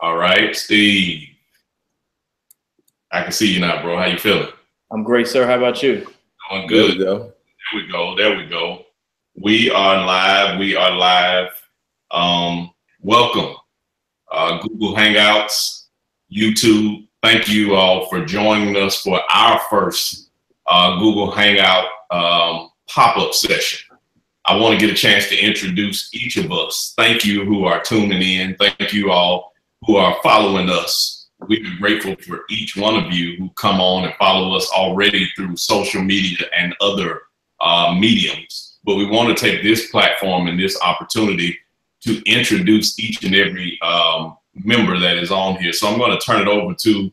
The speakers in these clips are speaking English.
All right, Steve. I can see you now, bro. How you feeling? I'm great, sir. How about you? Doing good. There we go. There we go. There we go. We are live. We are live. Welcome. Google Hangouts, YouTube. Thank you all for joining us for our first Google Hangout pop-up session. I want to get a chance to introduce each of us. Thank you who are tuning in. Thank you all who are following us. We've been grateful for each one of you who come on and follow us already through social media and other mediums. But we want to take this platform and this opportunity to introduce each and every member that is on here. So I'm going to turn it over to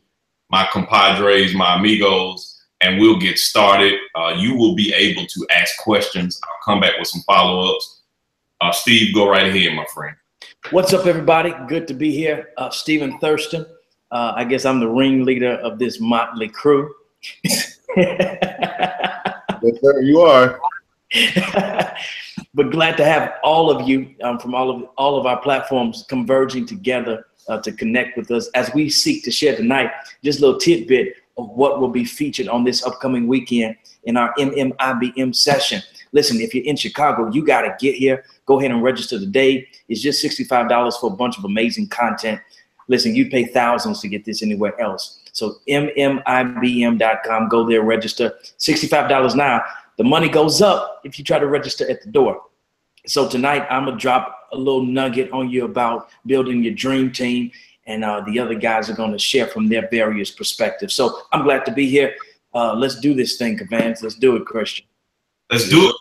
my compadres, my amigos, and we'll get started. You will be able to ask questions. I'll come back with some follow-ups. Steve, go right ahead, my friend. What's up, everybody? Good to be here. Stephen Thurston. I guess I'm the ringleader of this motley crew. Yes, sir, you are. But glad to have all of you from all of our platforms converging together to connect with us as we seek to share tonight just a little tidbit of what will be featured on this upcoming weekend in our MMIBM session. Listen, if you're in Chicago, you got to get here. Go ahead and register today. It's just $65 for a bunch of amazing content. Listen, you'd pay thousands to get this anywhere else. So MMIBM.com, go there, register. $65 now. The money goes up if you try to register at the door. So tonight, I'm going to drop a little nugget on you about building your dream team. And the other guys are going to share from their various perspectives. So I'm glad to be here. Let's do this thing, Kervance. Let's do it, Kristian. Let's do it.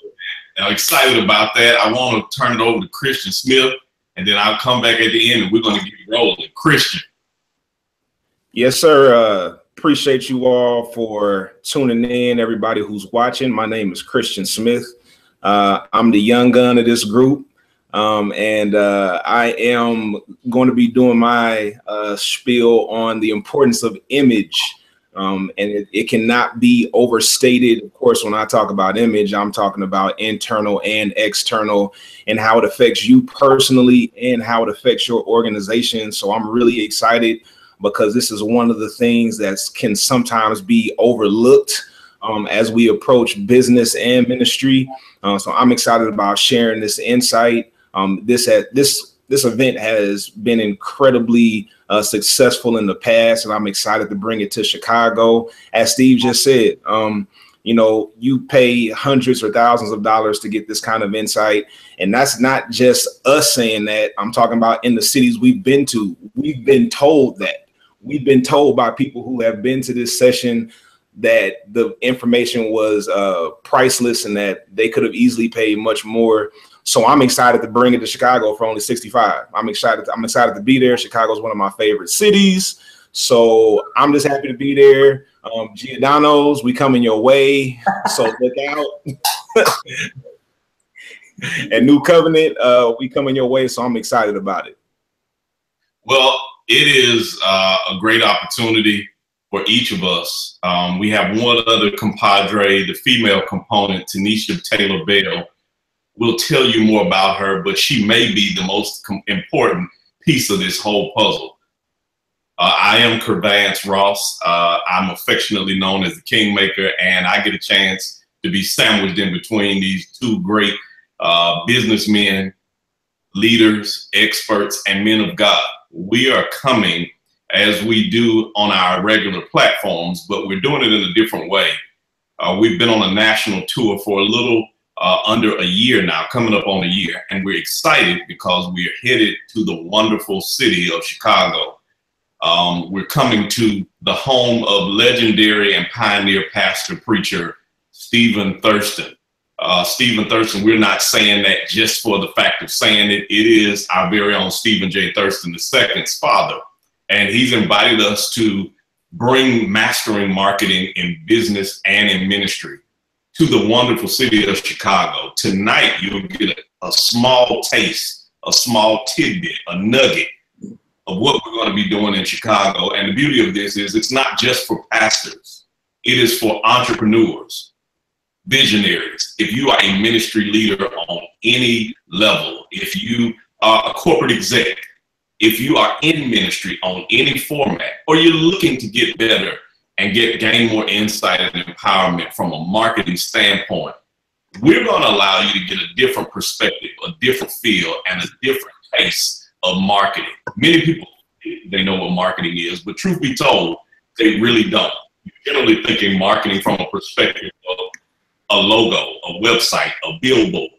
I'm excited about that. I want to turn it over to Kristian Smith, and then I'll come back at the end, and we're going to get rolling. Kristian. Yes, sir. Appreciate you all for tuning in, everybody who's watching. My name is Kristian Smith. I'm the young gun of this group, and I am going to be doing my spiel on the importance of image. And it cannot be overstated. Of course, when I talk about image, I'm talking about internal and external and how it affects you personally and how it affects your organization. So I'm really excited because this is one of the things that can sometimes be overlooked as we approach business and ministry. So I'm excited about sharing this insight. This event has been incredibly successful in the past, and I'm excited to bring it to Chicago. As Steve just said, you know, you pay hundreds or thousands of dollars to get this kind of insight. And that's not just us saying that. I'm talking about in the cities we've been to. We've been told that. We've been told by people who have been to this session that the information was priceless and that they could have easily paid much more. So I'm excited to bring it to Chicago for only $65. I'm excited to be there. Chicago is one of my favorite cities. So I'm just happy to be there. Giordano's, we coming your way. So look out. And New Covenant, we coming your way. So I'm excited about it. Well, it is a great opportunity for each of us. We have one other compadre, the female component, Tanisha Taylor Bell. We'll tell you more about her, but she may be the most important piece of this whole puzzle. I am Kervance Ross. I'm affectionately known as the Kingmaker, and I get a chance to be sandwiched in between these two great businessmen, leaders, experts, and men of God. We are coming as we do on our regular platforms, but we're doing it in a different way. We've been on a national tour for a little under a year now, coming up on a year, and we're excited because we're headed to the wonderful city of Chicago. We're coming to the home of legendary and pioneer pastor preacher Stephen Thurston. Stephen Thurston, we're not saying that just for the fact of saying it. It is our very own Stephen J. Thurston II's father, and he's invited us to bring mastering marketing in business and in ministry to the wonderful city of Chicago. Tonight, you'll get a small taste, a small tidbit, a nugget of what we're going to be doing in Chicago. And the beauty of this is it's not just for pastors. It is for entrepreneurs, visionaries. If you are a ministry leader on any level, if you are a corporate exec, If you are in ministry on any format, or you're looking to get better and gain more insight and empowerment from a marketing standpoint, we're going to allow you to get a different perspective, a different feel, and a different pace of marketing. Many people think they know what marketing is, but truth be told, they really don't. You're generally thinking marketing from a perspective of a logo, a website, a billboard.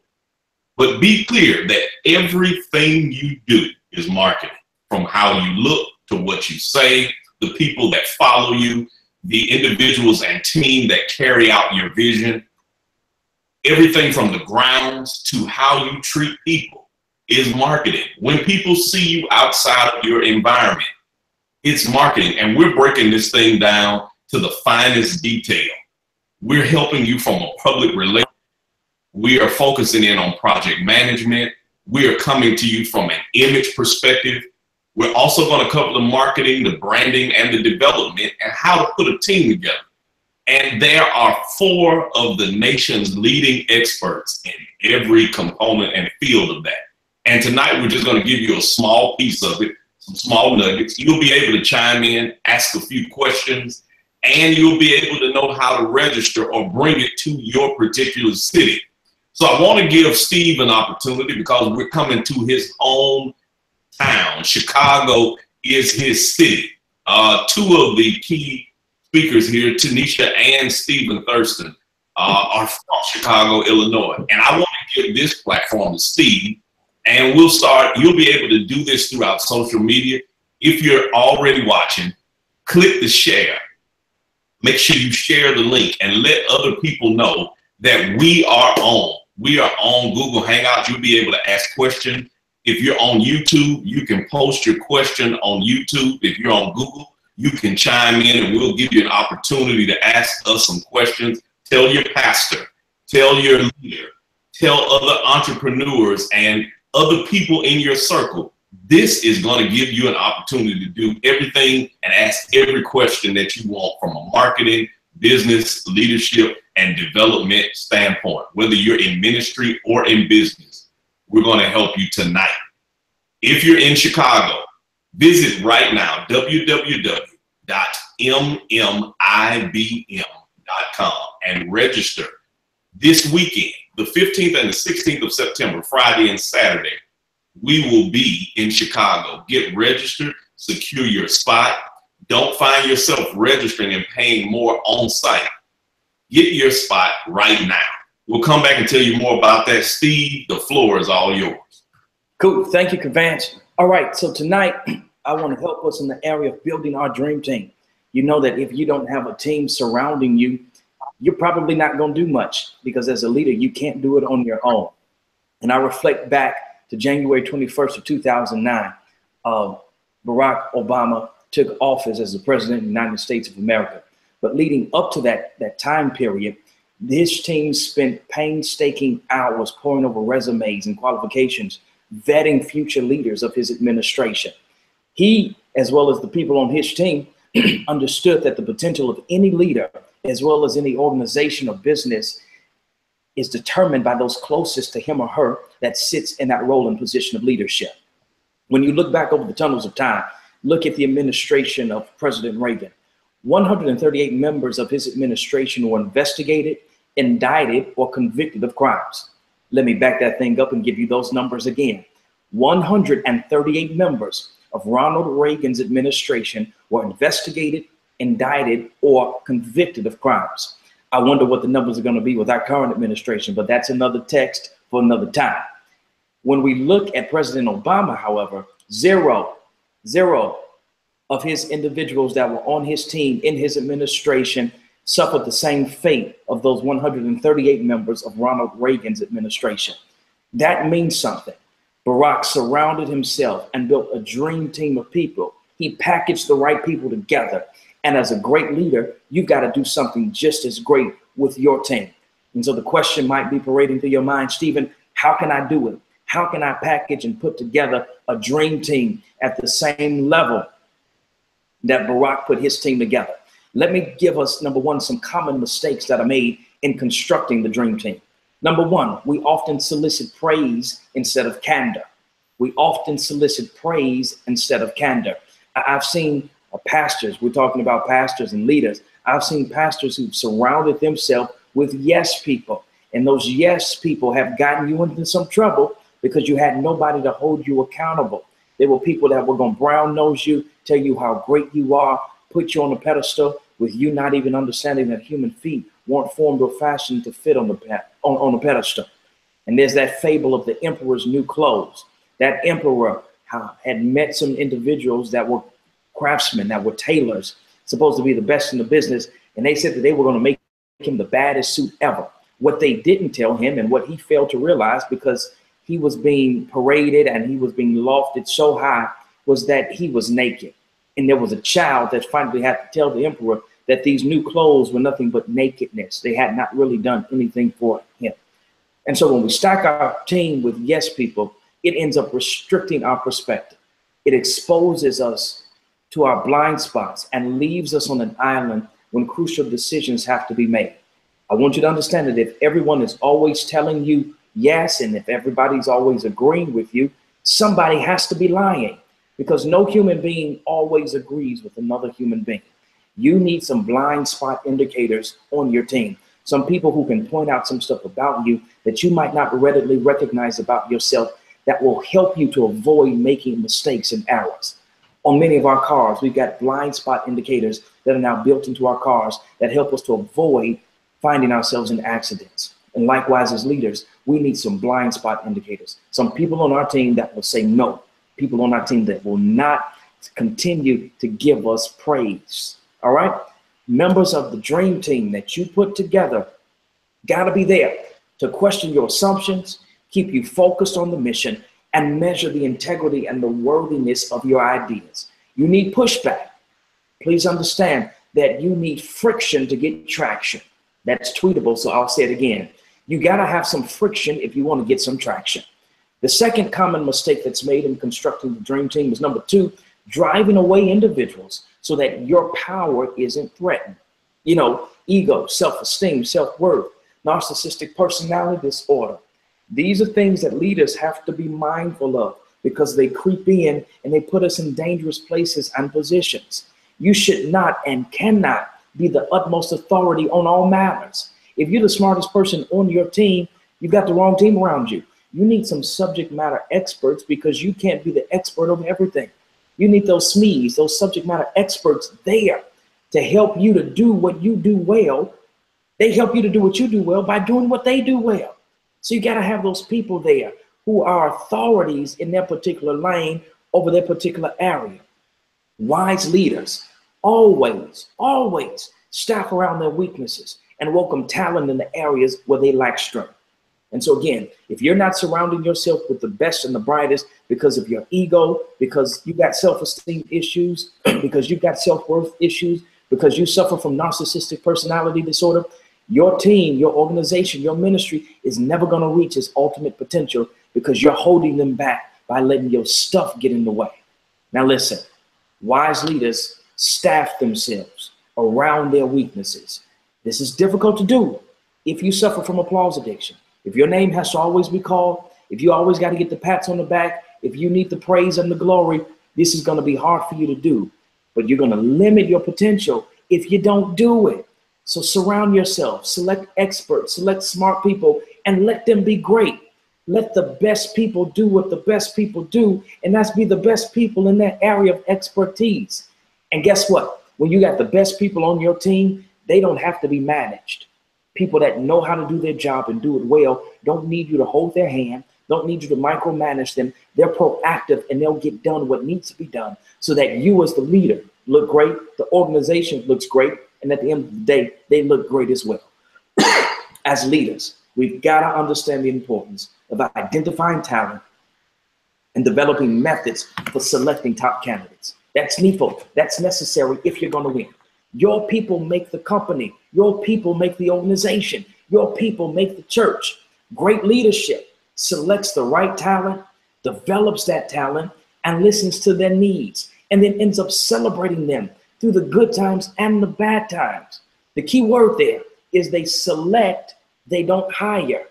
But be clear that everything you do is marketing, from how you look to what you say, the people that follow you, the individuals and team that carry out your vision. Everything from the grounds to how you treat people is marketing. When people see you outside of your environment, it's marketing. And we're breaking this thing down to the finest detail. We're helping you from a public relations. We are focusing in on project management. We are coming to you from an image perspective. We're also going to cover the marketing, the branding, and the development, and how to put a team together. And there are 4 of the nation's leading experts in every component and field of that. And tonight, we're just going to give you a small piece of it, some small nuggets. You'll be able to chime in, ask a few questions, and you'll be able to know how to register or bring it to your particular city. So I want to give Steve an opportunity, because we're coming to his hometown. Chicago is his city. 2 of the key speakers here, Tanisha and Stephen Thurston, are from Chicago, Illinois. And I want to give this platform to Steve, and we'll start. You'll be able to do this throughout social media. If you're already watching, click the share. Make sure you share the link and let other people know that we are on. We are on Google Hangouts. You'll be able to ask questions. If you're on YouTube, you can post your question on YouTube. If you're on Google, you can chime in and we'll give you an opportunity to ask us some questions. Tell your pastor, tell your leader, tell other entrepreneurs and other people in your circle. This is going to give you an opportunity to do everything and ask every question that you want from a marketing, business, leadership, and development standpoint. Whether you're in ministry or in business, we're going to help you tonight. If you're in Chicago, visit right now, www.mmibm.com, and register this weekend, the 15th and the 16th of September, Friday and Saturday. We will be in Chicago. Get registered, secure your spot. Don't find yourself registering and paying more on site. Get your spot right now. We'll come back and tell you more about that. Steve, the floor is all yours. Cool. Thank you, Kervance. All right. So tonight, I want to help us in the area of building our dream team. You know that if you don't have a team surrounding you, you're probably not going to do much, because as a leader, you can't do it on your own. And I reflect back to January 21st of 2009. Barack Obama took office as the president of the United States of America. But leading up to that time period, his team spent painstaking hours poring over resumes and qualifications, vetting future leaders of his administration. He, as well as the people on his team, understood that the potential of any leader, as well as any organization or business, is determined by those closest to him or her that sits in that role and position of leadership. When you look back over the tunnels of time, look at the administration of President Reagan. 138 members of his administration were investigated, indicted, or convicted of crimes. Let me back that thing up and give you those numbers again. 138 members of Ronald Reagan's administration were investigated, indicted, or convicted of crimes. I wonder what the numbers are going to be with our current administration, but that's another text for another time. When we look at President Obama, however, zero of his individuals that were on his team in his administration suffered the same fate of those 138 members of Ronald Reagan's administration. That means something. Barack surrounded himself and built a dream team of people. He packaged the right people together. And as a great leader, you've got to do something just as great with your team. And so the question might be parading through your mind, Stephen, how can I do it? How can I package and put together a dream team at the same level that Barack put his team together? Let me give us, number one, some common mistakes that are made in constructing the dream team. Number one, we often solicit praise instead of candor. We often solicit praise instead of candor. I've seen pastors, we're talking about pastors and leaders. I've seen pastors who've surrounded themselves with yes people. And those yes people have gotten you into some trouble because you had nobody to hold you accountable. There were people that were going to brown nose you, tell you how great you are, put you on a pedestal with you not even understanding that human feet weren't formed or fashioned to fit on the pedestal. And there's that fable of the emperor's new clothes. That emperor had met some individuals that were craftsmen, that were tailors, supposed to be the best in the business. And they said that they were going to make him the baddest suit ever. What they didn't tell him, and what he failed to realize, because he was being paraded and he was being lofted so high, was that he was naked. And there was a child that finally had to tell the emperor that these new clothes were nothing but nakedness. They had not really done anything for him. And so when we stack our team with yes people, it ends up restricting our perspective. It exposes us to our blind spots and leaves us on an island when crucial decisions have to be made. I want you to understand that if everyone is always telling you yes, and if everybody's always agreeing with you, somebody has to be lying, because no human being always agrees with another human being. You need some blind spot indicators on your team. Some people who can point out some stuff about you that you might not readily recognize about yourself, that will help you to avoid making mistakes and errors. On many of our cars, we've got blind spot indicators that are now built into our cars that help us to avoid finding ourselves in accidents. And likewise, as leaders, we need some blind spot indicators. Some people on our team that will say no. People on our team that will not continue to give us praise. All right? Members of the dream team that you put together got to be there to question your assumptions, keep you focused on the mission, and measure the integrity and the worthiness of your ideas. You need pushback. Please understand that you need friction to get traction. That's tweetable, so I'll say it again. You got to have some friction if you want to get some traction. The second common mistake that's made in constructing the dream team is number 2, driving away individuals so that your power isn't threatened. You know, ego, self-esteem, self-worth, narcissistic personality disorder. These are things that leaders have to be mindful of, because they creep in and they put us in dangerous places and positions. You should not and cannot be the utmost authority on all matters. If you're the smartest person on your team, you've got the wrong team around you. You need some subject matter experts, because you can't be the expert of everything. You need those SMEs, those subject matter experts there to help you to do what you do well. They help you to do what you do well by doing what they do well. So you got to have those people there who are authorities in their particular lane over their particular area. Wise leaders always staff around their weaknesses and welcome talent in the areas where they lack strength. And so again, if you're not surrounding yourself with the best and the brightest because of your ego, because you got self-esteem issues, because you've got self-worth issues, because you suffer from narcissistic personality disorder, your team, your organization, your ministry is never going to reach its ultimate potential, because you're holding them back by letting your stuff get in the way. Now listen, wise leaders staff themselves around their weaknesses. This is difficult to do if you suffer from applause addiction. If your name has to always be called, if you always got to get the pats on the back, if you need the praise and the glory, this is going to be hard for you to do. But you're going to limit your potential if you don't do it. So surround yourself, select experts, select smart people, and let them be great. Let the best people do what the best people do, and that's be the best people in that area of expertise. And guess what? When you got the best people on your team, they don't have to be managed. People that know how to do their job and do it well don't need you to hold their hand, don't need you to micromanage them. They're proactive, and they'll get done what needs to be done so that you as the leader look great, the organization looks great, and at the end of the day, they look great as well. As leaders, we've got to understand the importance of identifying talent and developing methods for selecting top candidates. That's needful. That's necessary if you're going to win. Your people make the company. Your people make the organization. Your people make the church. Great leadership selects the right talent, develops that talent, and listens to their needs, and then ends up celebrating them through the good times and the bad times. The key word there is they select, they don't hire.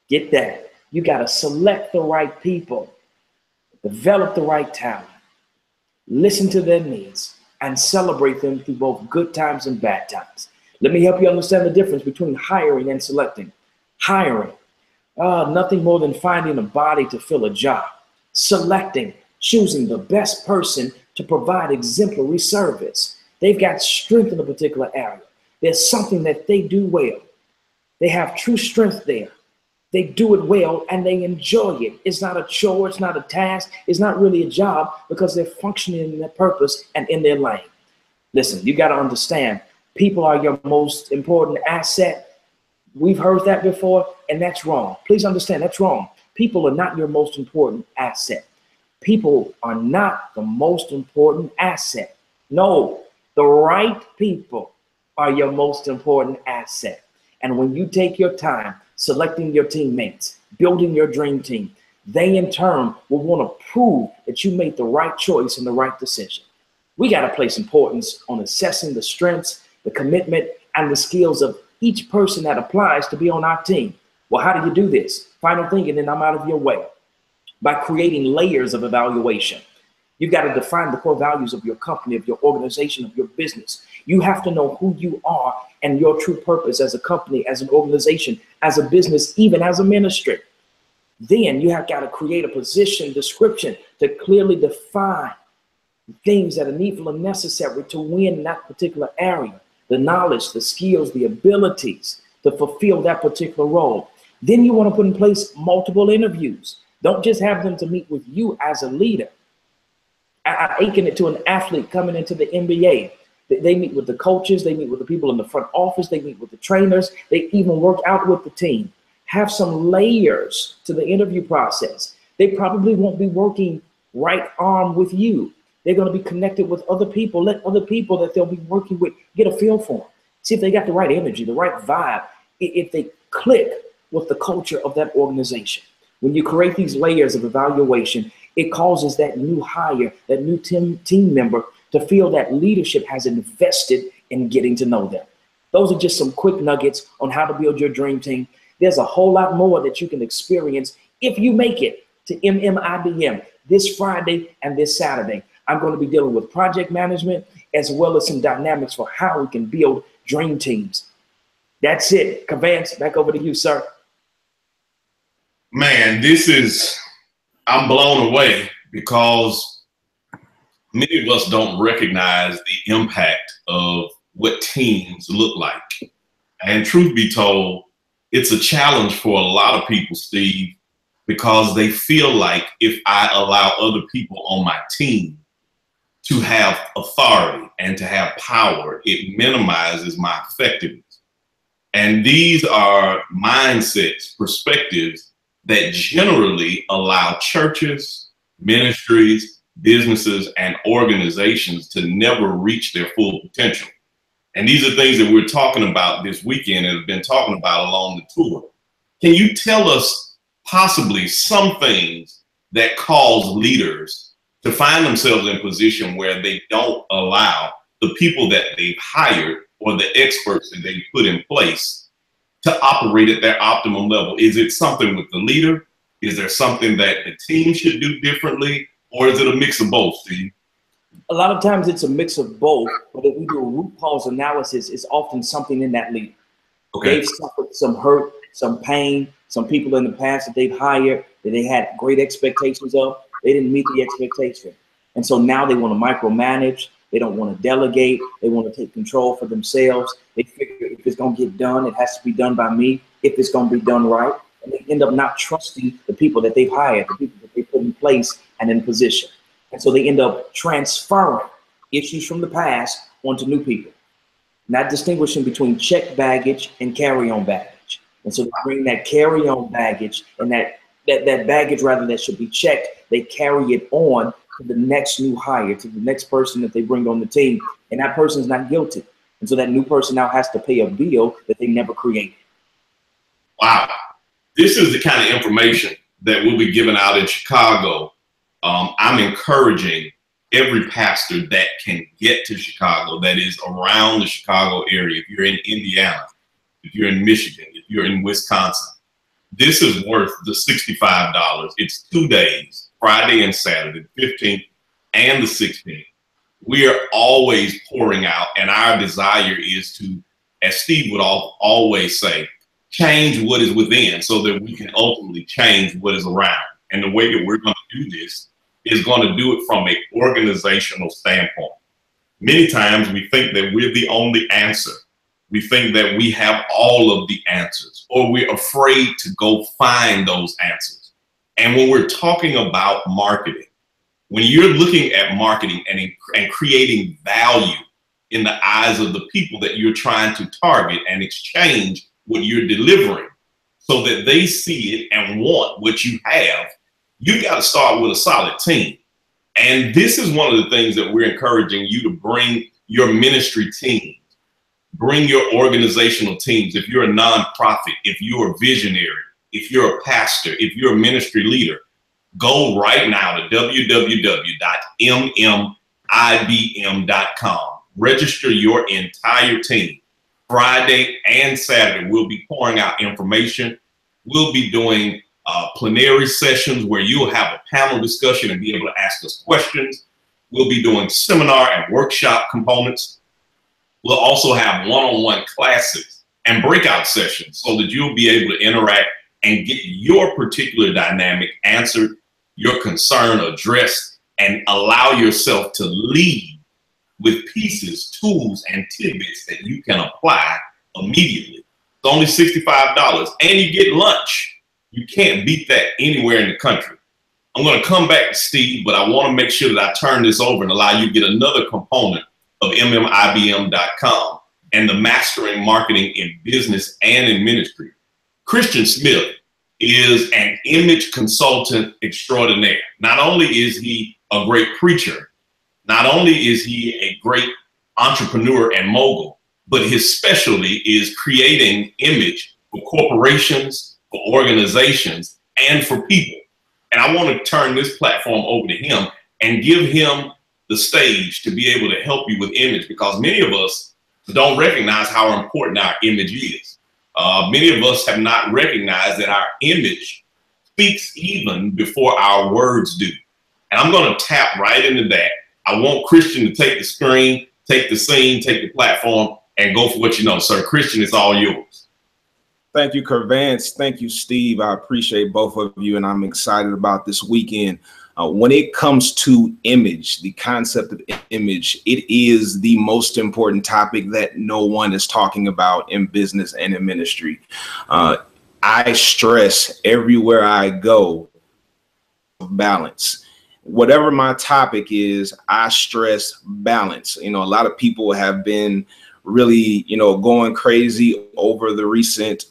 Get that? You got to select the right people. develop the right talent, listen to their needs, and celebrate them through both good times and bad times. Let me help you understand the difference between hiring and selecting. Hiring, nothing more than finding a body to fill a job. Selecting, choosing the best person to provide exemplary service. They've got strength in a particular area. There's something that they do well. They have true strength there. They do it well and they enjoy it. It's not a chore, it's not a task, it's not really a job because they're functioning in their purpose and in their lane. Listen, you got to understand, people are your most important asset. We've heard that before, and that's wrong. Please understand, that's wrong. People are not your most important asset. People are not the most important asset. No, the right people are your most important asset. And when you take your time selecting your teammates, building your dream team, they in turn will want to prove that you made the right choice and the right decision. We got to place importance on assessing the strengths, the commitment, and the skills of each person that applies to be on our team. Well, how do you do this? Final thing, and then I'm out of your way. By creating layers of evaluation. You've got to define the core values of your company, of your organization, of your business. You have to know who you are and your true purpose as a company, as an organization, as a business, even as a ministry. Then you have got to create a position description to clearly define things that are needful and necessary to win in that particular area. The knowledge, the skills, the abilities to fulfill that particular role. Then you want to put in place multiple interviews. Don't just have them to meet with you as a leader. I liken it to an athlete coming into the NBA. They meet with the coaches, they meet with the people in the front office, they meet with the trainers, they even work out with the team. Have some layers to the interview process. They probably won't be working right arm with you. They're going to be connected with other people. Let other people that they'll be working with get a feel for them. See if they got the right energy, the right vibe, if they click with the culture of that organization. When you create these layers of evaluation, it causes that new hire, that new team member to feel that leadership has invested in getting to know them. Those are just some quick nuggets on how to build your dream team. There's a whole lot more that you can experience if you make it to MMIBM this Friday and this Saturday. I'm going to be dealing with project management as well as some dynamics for how we can build dream teams. That's it. Kervance, back over to you, sir. Man, I'm blown away because many of us don't recognize the impact of what teams look like. And truth be told, it's a challenge for a lot of people, Steve, because they feel like if I allow other people on my team to have authority and to have power, it minimizes my effectiveness. And these are mindsets, perspectives that generally allow churches, ministries, businesses, and organizations to never reach their full potential. And these are things that we're talking about this weekend and have been talking about along the tour. Can you tell us possibly some things that cause leaders to find themselves in a position where they don't allow the people that they've hired or the experts that they've put in place to operate at their optimum level? Is it something with the leader? Is there something that the team should do differently? Or is it a mix of both, Steve? A lot of times it's a mix of both, but if we do a root cause analysis, it's often something in that leader. Okay. They've suffered some hurt, some pain, some people in the past that they've hired that they had great expectations of. They didn't meet the expectation. And so now they want to micromanage. They don't want to delegate. They want to take control for themselves. They figure if it's going to get done, it has to be done by me, if it's going to be done right. And they end up not trusting the people that they've hired, the people that they put in place and in position. And so they end up transferring issues from the past onto new people, not distinguishing between checked baggage and carry-on baggage. And so they bring that carry-on baggage and that baggage, rather, that should be checked, they carry it on to the next new hire, to the next person that they bring on the team. And that person's not guilty. And so that new person now has to pay a bill that they never created. Wow. This is the kind of information that we'll be giving out in Chicago. I'm encouraging every pastor that can get to Chicago, that is around the Chicago area. If you're in Indiana, if you're in Michigan, if you're in Wisconsin, this is worth the $65. It's 2 days. Friday and Saturday, the 15th and the 16th. We are always pouring out, and our desire is to, as Steve would always say, change what is within so that we can ultimately change what is around. And the way that we're going to do this is going to do it from an organizational standpoint. Many times we think that we're the only answer. We think that we have all of the answers, or we're afraid to go find those answers. And when we're talking about marketing, when you're looking at marketing and creating value in the eyes of the people that you're trying to target and exchange what you're delivering so that they see it and want what you have, you got to start with a solid team. And this is one of the things that we're encouraging you to bring your ministry team, bring your organizational teams. If you're a nonprofit, if you're a visionary, if you're a pastor, if you're a ministry leader, go right now to www.mmibm.com. Register your entire team. Friday and Saturday, we'll be pouring out information. We'll be doing plenary sessions where you'll have a panel discussion and be able to ask us questions. We'll be doing seminar and workshop components. We'll also have one-on-one classes and breakout sessions so that you'll be able to interact and get your particular dynamic answered, your concern addressed, and allow yourself to lead with pieces, tools, and tidbits that you can apply immediately. It's only $65 and you get lunch. You can't beat that anywhere in the country. I'm going to come back to Steve, but I want to make sure that I turn this over and allow you to get another component of mmibm.com and the mastering marketing in business and in ministry. Kristian Smith is an image consultant extraordinaire. Not only is he a great preacher, not only is he a great entrepreneur and mogul, but his specialty is creating image for corporations, for organizations, and for people. And I want to turn this platform over to him and give him the stage to be able to help you with image, because many of us don't recognize how important our image is. Many of us have not recognized that our image speaks even before our words do. And I'm going to tap right into that. I want Kristian to take the screen, take the scene, take the platform, and go for what you know. Sir, Kristian, it's all yours. Thank you, Kervance. Thank you, Steve. I appreciate both of you, and I'm excited about this weekend. When it comes to image, the concept of image, it is the most important topic that no one is talking about in business and in ministry. I stress everywhere I go balance. Whatever my topic is, I stress balance. You know, a lot of people have been really, going crazy over the recent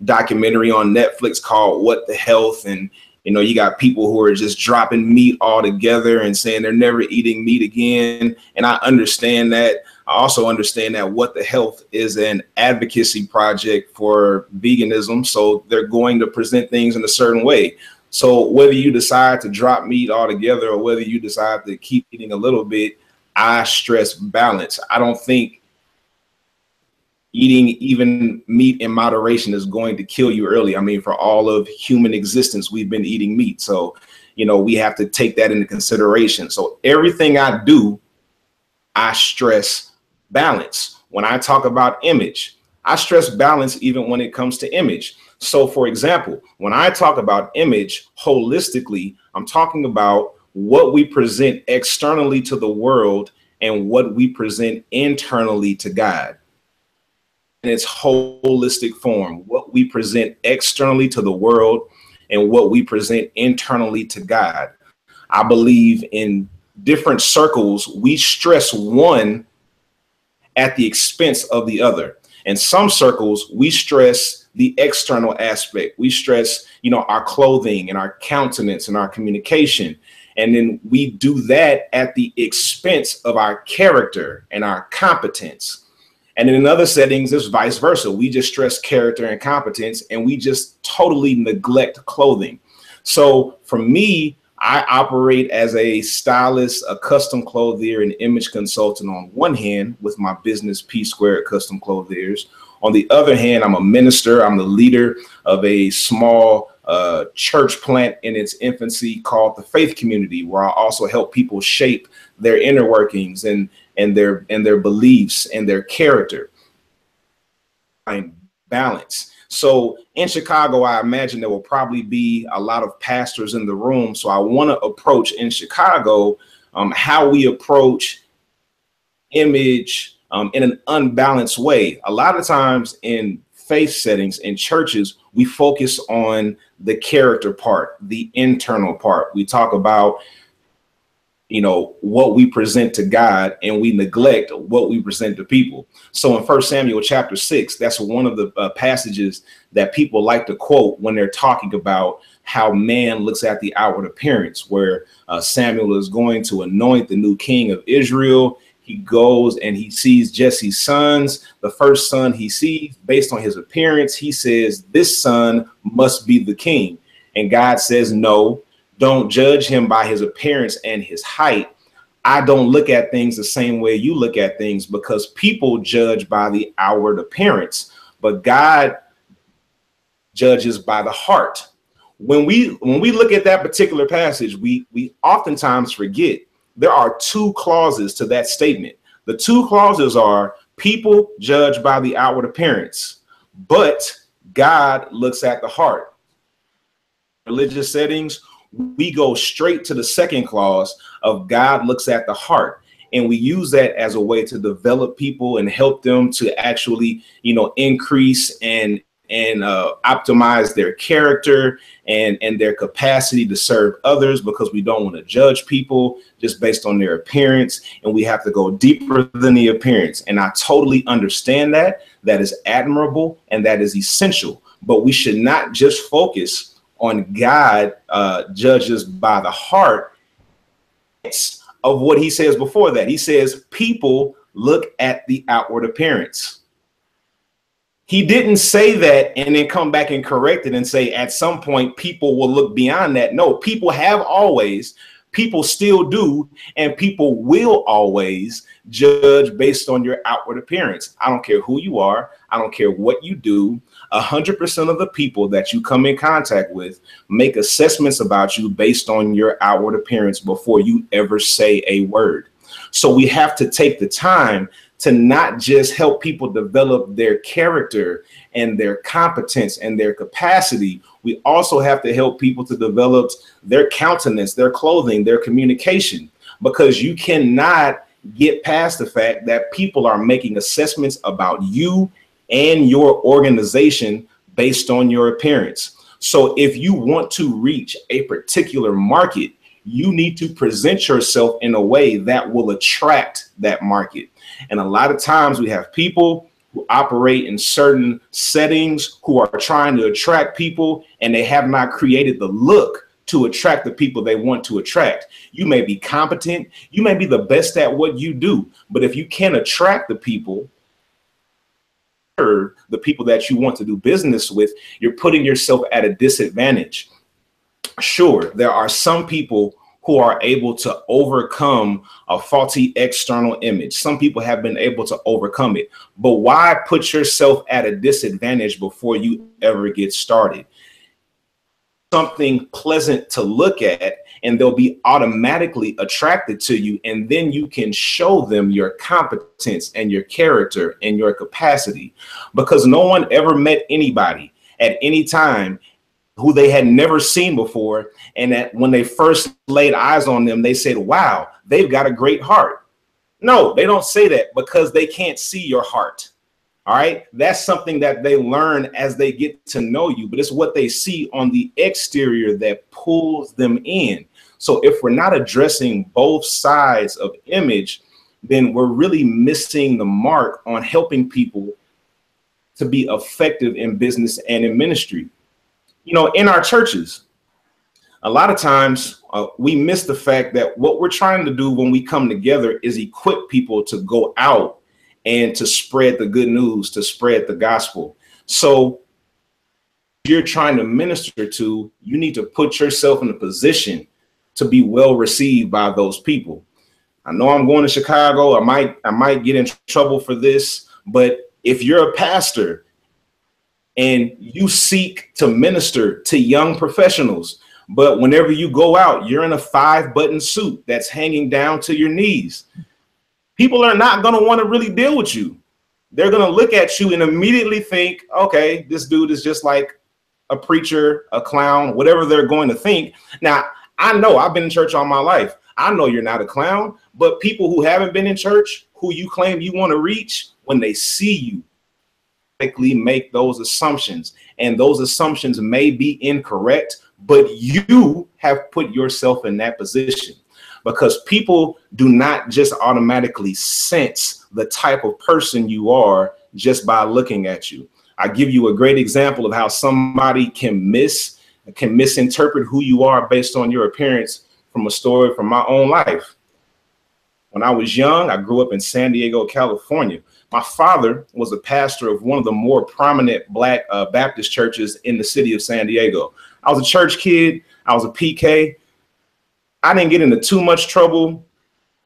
documentary on Netflix called What the Health. And, you got people who are just dropping meat altogether and saying they're never eating meat again. And I understand that. I also understand that What the Health is an advocacy project for veganism. So they're going to present things in a certain way. So whether you decide to drop meat altogether or whether you decide to keep eating a little bit, I stress balance. I don't think eating even meat in moderation is going to kill you early. I mean, for all of human existence, we've been eating meat. So, we have to take that into consideration. So everything I do, I stress balance. When I talk about image, I stress balance even when it comes to image. So, for example, when I talk about image holistically, I'm talking about what we present externally to the world and what we present internally to God. In its holistic form, what we present externally to the world and what we present internally to God. I believe in different circles, we stress one at the expense of the other. In some circles, we stress the external aspect. We stress, our clothing and our countenance and our communication. And then we do that at the expense of our character and our competence. And in other settings, it's vice versa. We just stress character and competence, and we just totally neglect clothing. So for me, I operate as a stylist, a custom clothier, and image consultant on one hand with my business P Squared Custom Clothiers. On the other hand, I'm a minister. I'm the leader of a small church plant in its infancy called the Faith Community, where I also help people shape their inner workings and their beliefs and their character and balance. So in Chicago, I imagine there will probably be a lot of pastors in the room. So I want to approach in Chicago how we approach image in an unbalanced way. A lot of times in faith settings in churches, we focus on the character part, the internal part. We talk about, you know, what we present to God, and we neglect what we present to people. So in 1 Samuel chapter 6, that's one of the passages that people like to quote when they're talking about how man looks at the outward appearance, where Samuel is going to anoint the new king of Israel. He goes and he sees Jesse's sons. The first son he sees, based on his appearance, he says, this son must be the king. And God says, no, don't judge him by his appearance and his height. I don't look at things the same way you look at things, because people judge by the outward appearance, but God judges by the heart. When we look at that particular passage, we oftentimes forget there are two clauses to that statement. The two clauses are people judge by the outward appearance, but God looks at the heart. Religious settings, we go straight to the second clause of God looks at the heart. And we use that as a way to develop people and help them to actually, you know, increase and optimize their character and their capacity to serve others, because we don't want to judge people just based on their appearance. And we have to go deeper than the appearance. And I totally understand that. That is admirable and that is essential. But we should not just focus on God judges by the heart of what he says before that. He says people look at the outward appearance. He didn't say that and then come back and correct it and say at some point people will look beyond that. No, people have always, people still do, and people will always judge based on your outward appearance. I don't care who you are. I don't care what you do. 100% of the people that you come in contact with make assessments about you based on your outward appearance before you ever say a word. So we have to take the time to not just help people develop their character and their competence and their capacity. We also have to help people to develop their countenance, their clothing, their communication, because you cannot get past the fact that people are making assessments about you and your organization based on your appearance. So if you want to reach a particular market, you need to present yourself in a way that will attract that market. And a lot of times we have people who operate in certain settings who are trying to attract people, and they have not created the look to attract the people they want to attract. You may be competent, you may be the best at what you do, but if you can't attract the people that you want to do business with, you're putting yourself at a disadvantage. Sure, there are some people who are able to overcome a faulty external image. Some people have been able to overcome it, but why put yourself at a disadvantage before you ever get started? Something pleasant to look at, and they'll be automatically attracted to you, and then you can show them your competence and your character and your capacity, because no one ever met anybody at any time who they had never seen before, and that when they first laid eyes on them, they said, wow, they've got a great heart. No, they don't say that, because they can't see your heart. All right, that's something that they learn as they get to know you, but it's what they see on the exterior that pulls them in. So if we're not addressing both sides of image, then we're really missing the mark on helping people to be effective in business and in ministry. You know, in our churches, a lot of times we miss the fact that what we're trying to do when we come together is equip people to go out and to spread the good news, to spread the gospel. So you're trying to minister to, you need to put yourself in a position to be well received by those people. I know I'm going to Chicago. I might get in trouble for this, but if you're a pastor, and you seek to minister to young professionals. But whenever you go out, you're in a 5-button suit that's hanging down to your knees. People are not going to want to really deal with you. They're going to look at you and immediately think, okay, this dude is just like a preacher, a clown, whatever they're going to think. Now, I know I've been in church all my life. I know you're not a clown, but people who haven't been in church, who you claim you want to reach, when they see you, likely make those assumptions, and those assumptions may be incorrect, but you have put yourself in that position, because people do not just automatically sense the type of person you are just by looking at you. I give you a great example of how somebody can misinterpret who you are based on your appearance from a story from my own life. When I was young, I grew up in San Diego, California. My father was a pastor of one of the more prominent Black Baptist churches in the city of San Diego. I was a church kid. I was a PK. I didn't get into too much trouble.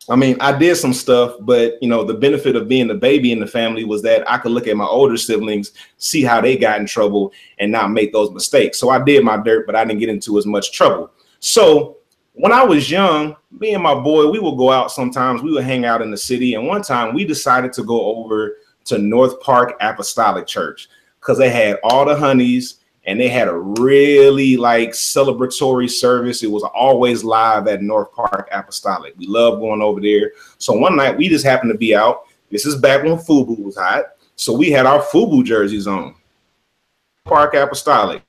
I mean, I did some stuff, but, you know, the benefit of being the baby in the family was that I could look at my older siblings, see how they got in trouble, and not make those mistakes. So I did my dirt, but I didn't get into as much trouble. So when I was young, me and my boy, we would go out sometimes. We would hang out in the city. And one time we decided to go over to North Park Apostolic Church because they had all the honeys and they had a really like celebratory service. It was always live at North Park Apostolic. We love going over there. So one night we just happened to be out. This is back when FUBU was hot. So we had our FUBU jerseys on. Park Apostolic.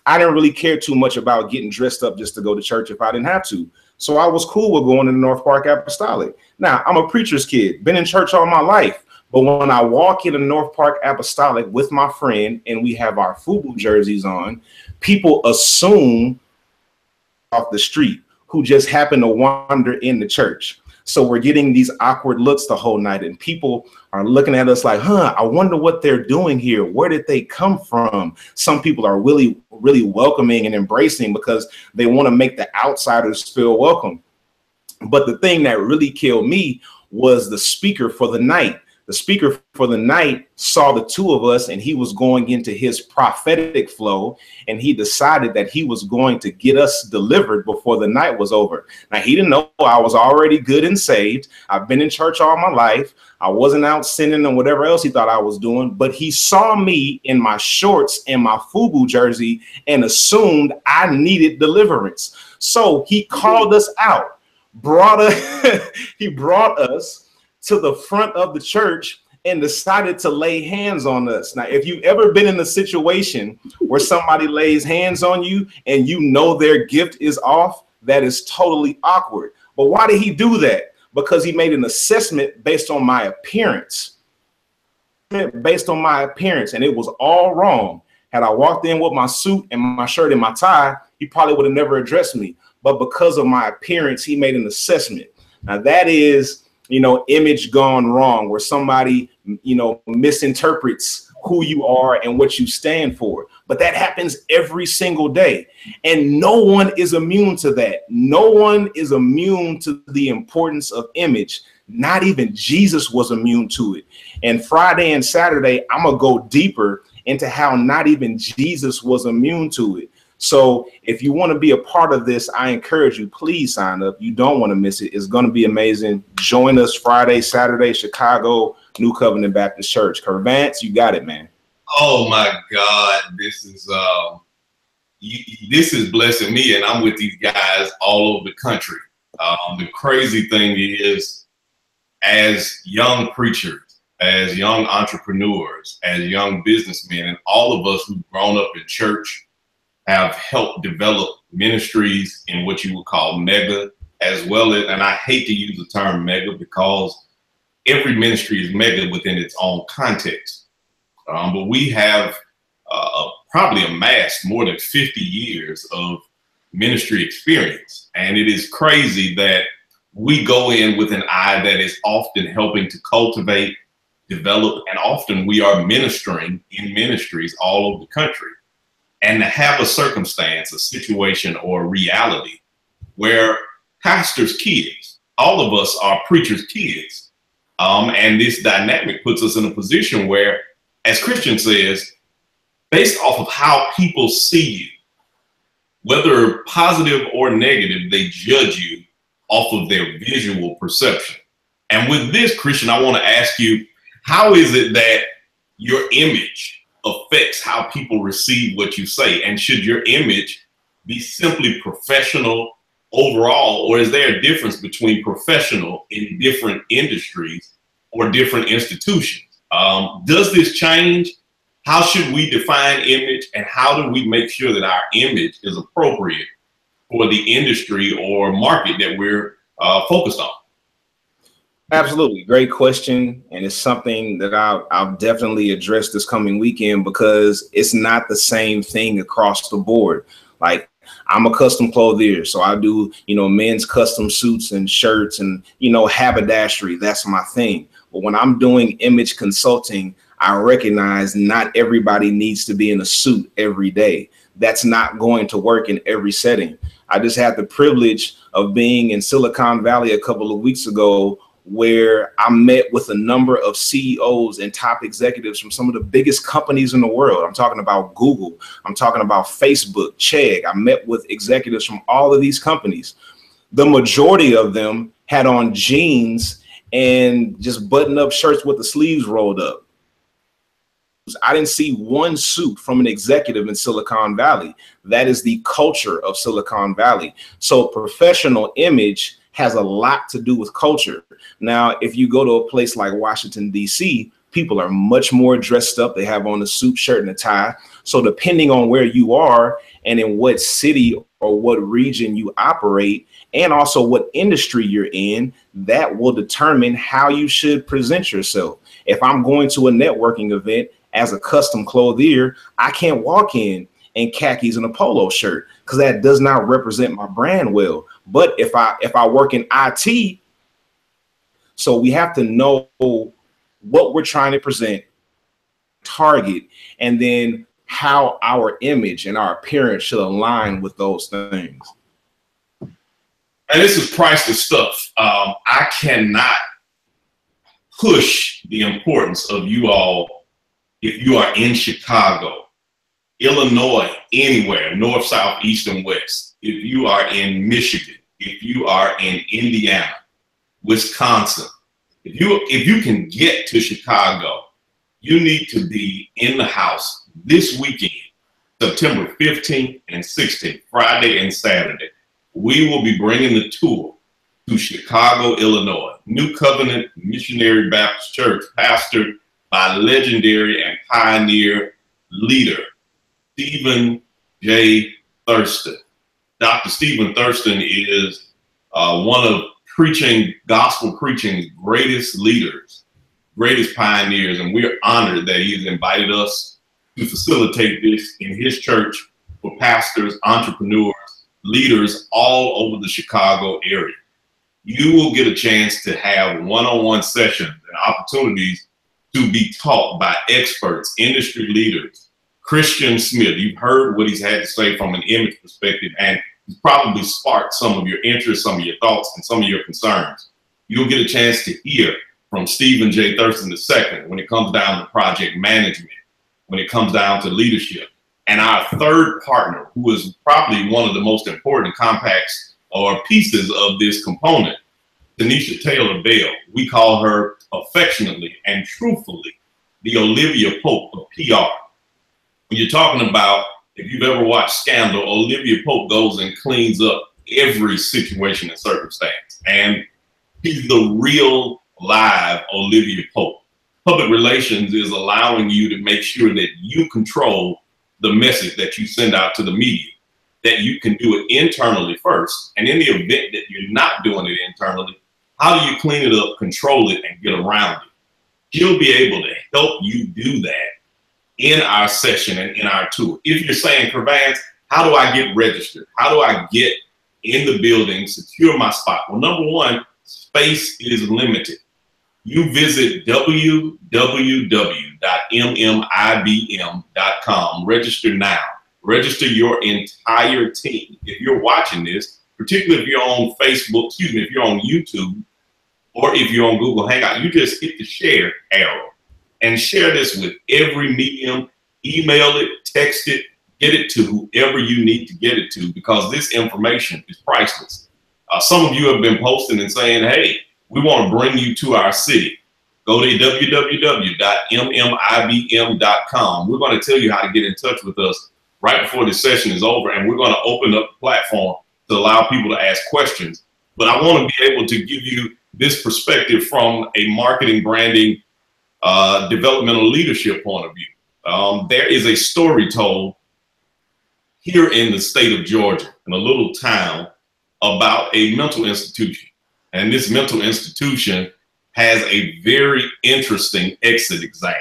I didn't really care too much about getting dressed up just to go to church if I didn't have to. So I was cool with going to North Park Apostolic. Now, I'm a preacher's kid, been in church all my life. But when I walk into North Park Apostolic with my friend and we have our FUBU jerseys on, people assume off the street who just happen to wander in the church. So we're getting these awkward looks the whole night, and people are looking at us like, I wonder what they're doing here. Where did they come from? Some people are really, really welcoming and embracing because they want to make the outsiders feel welcome. But the thing that really killed me was the speaker for the night. The speaker for the night saw the two of us and he was going into his prophetic flow, and he decided that he was going to get us delivered before the night was over. Now, he didn't know I was already good and saved. I've been in church all my life. I wasn't out sinning and whatever else he thought I was doing, but he saw me in my shorts and my FUBU jersey and assumed I needed deliverance. So he called us out, he brought us to the front of the church and decided to lay hands on us. Now, if you've ever been in a situation where somebody lays hands on you and you know their gift is off, that is totally awkward. But why did he do that? Because he made an assessment based on my appearance. Based on my appearance, and it was all wrong. Had I walked in with my suit and my shirt and my tie, he probably would have never addressed me. But because of my appearance, he made an assessment. Now, that is, image gone wrong, where somebody, misinterprets who you are and what you stand for. But that happens every single day. And no one is immune to that. No one is immune to the importance of image. Not even Jesus was immune to it. And Friday and Saturday, I'm going to go deeper into how not even Jesus was immune to it. So if you want to be a part of this, I encourage you, please sign up. You don't want to miss it. It's going to be amazing. Join us Friday, Saturday, Chicago, New Covenant Baptist Church. Kervance, you got it, man. Oh my God, this is blessing me, and I'm with these guys all over the country. The crazy thing is, as young preachers, as young entrepreneurs, as young businessmen, and all of us who've grown up in church have helped develop ministries in what you would call mega, as well as, and I hate to use the term mega because every ministry is mega within its own context. But we have probably amassed more than 50 years of ministry experience. And it is crazy that we go in with an eye that is often helping to cultivate, develop, and often we are ministering in ministries all over the country. And to have a circumstance, a situation, or a reality where pastors' kids, all of us are preachers' kids. And this dynamic puts us in a position where, as Kristian says, based off of how people see you, whether positive or negative, they judge you off of their visual perception. And with this, Kristian, I want to ask you, how is it that your image affects how people receive what you say? And should your image be simply professional overall, or is there a difference between professional in different industries or different institutions? Does this change? How should we define image, and how do we make sure that our image is appropriate for the industry or market that we're focused on? Absolutely. Great question. And it's something that I'll definitely address this coming weekend, because it's not the same thing across the board. Like, I'm a custom clothier, so I do, men's custom suits and shirts and, haberdashery. That's my thing. But when I'm doing image consulting, I recognize not everybody needs to be in a suit every day. That's not going to work in every setting. I just had the privilege of being in Silicon Valley a couple of weeks ago, where I met with a number of CEOs and top executives from some of the biggest companies in the world. I'm talking about Google. I'm talking about Facebook, Chegg. I met with executives from all of these companies. The majority of them had on jeans and just button-up shirts with the sleeves rolled up. I didn't see one suit from an executive in Silicon Valley. That is the culture of Silicon Valley. So professional image has a lot to do with culture. Now, if you go to a place like Washington, D.C., people are much more dressed up. They have on a suit, shirt, and a tie. So depending on where you are and in what city or what region you operate, and also what industry you're in, that will determine how you should present yourself. If I'm going to a networking event as a custom clothier, I can't walk in khakis and a polo shirt, because that does not represent my brand well. But if I work in IT, so we have to know what we're trying to present, target, and then how our image and our appearance should align with those things. And this is priceless stuff. I cannot push the importance of you all if you are in Chicago, Illinois, anywhere, north, south, east, and west. If you are in Michigan, if you are in Indiana, Wisconsin, if you can get to Chicago, you need to be in the house this weekend, September 15th and 16th, Friday and Saturday. We will be bringing the tour to Chicago, Illinois. New Covenant Missionary Baptist Church, pastored by legendary and pioneer leader Stephen J. Thurston. Dr. Stephen Thurston is one of gospel preaching's greatest leaders, greatest pioneers, and we're honored that he has invited us to facilitate this in his church for pastors, entrepreneurs, leaders all over the Chicago area. You will get a chance to have one-on-one sessions and opportunities to be taught by experts, industry leaders. Kristian Smith, you've heard what he's had to say from an image perspective, and he's probably sparked some of your interests, some of your thoughts, and some of your concerns. You'll get a chance to hear from Stephen J. Thurston II when it comes down to project management, when it comes down to leadership. And our third partner, who is probably one of the most important compacts or pieces of this component, Tanisha Taylor Bell. We call her affectionately and truthfully the Olivia Pope of PR. When you're talking about, if you've ever watched Scandal, Olivia Pope goes and cleans up every situation and circumstance. And he's the real live Olivia Pope. Public relations is allowing you to make sure that you control the message that you send out to the media, that you can do it internally first. And in the event that you're not doing it internally, how do you clean it up, control it, and get around it? She'll be able to help you do that in our session and in our tour. If you're saying, Kervance, how do I get registered? How do I get in the building, secure my spot? Well, number one, space is limited. You visit www.mmibm.com. Register now. Register your entire team. If you're watching this, particularly if you're on Facebook, if you're on YouTube, or if you're on Google Hangout, you just hit the share arrow and share this with every medium. Email it, text it, get it to whoever you need to get it to, because this information is priceless. Some of you have been posting and saying, hey, we want to bring you to our city. Go to www.mmibm.com. We're going to tell you how to get in touch with us right before this session is over, and we're going to open up the platform to allow people to ask questions. But I want to be able to give you this perspective from a marketing, branding, developmental leadership point of view. There is a story told here in the state of Georgia, in a little town, about a mental institution. And this mental institution has a very interesting exit exam.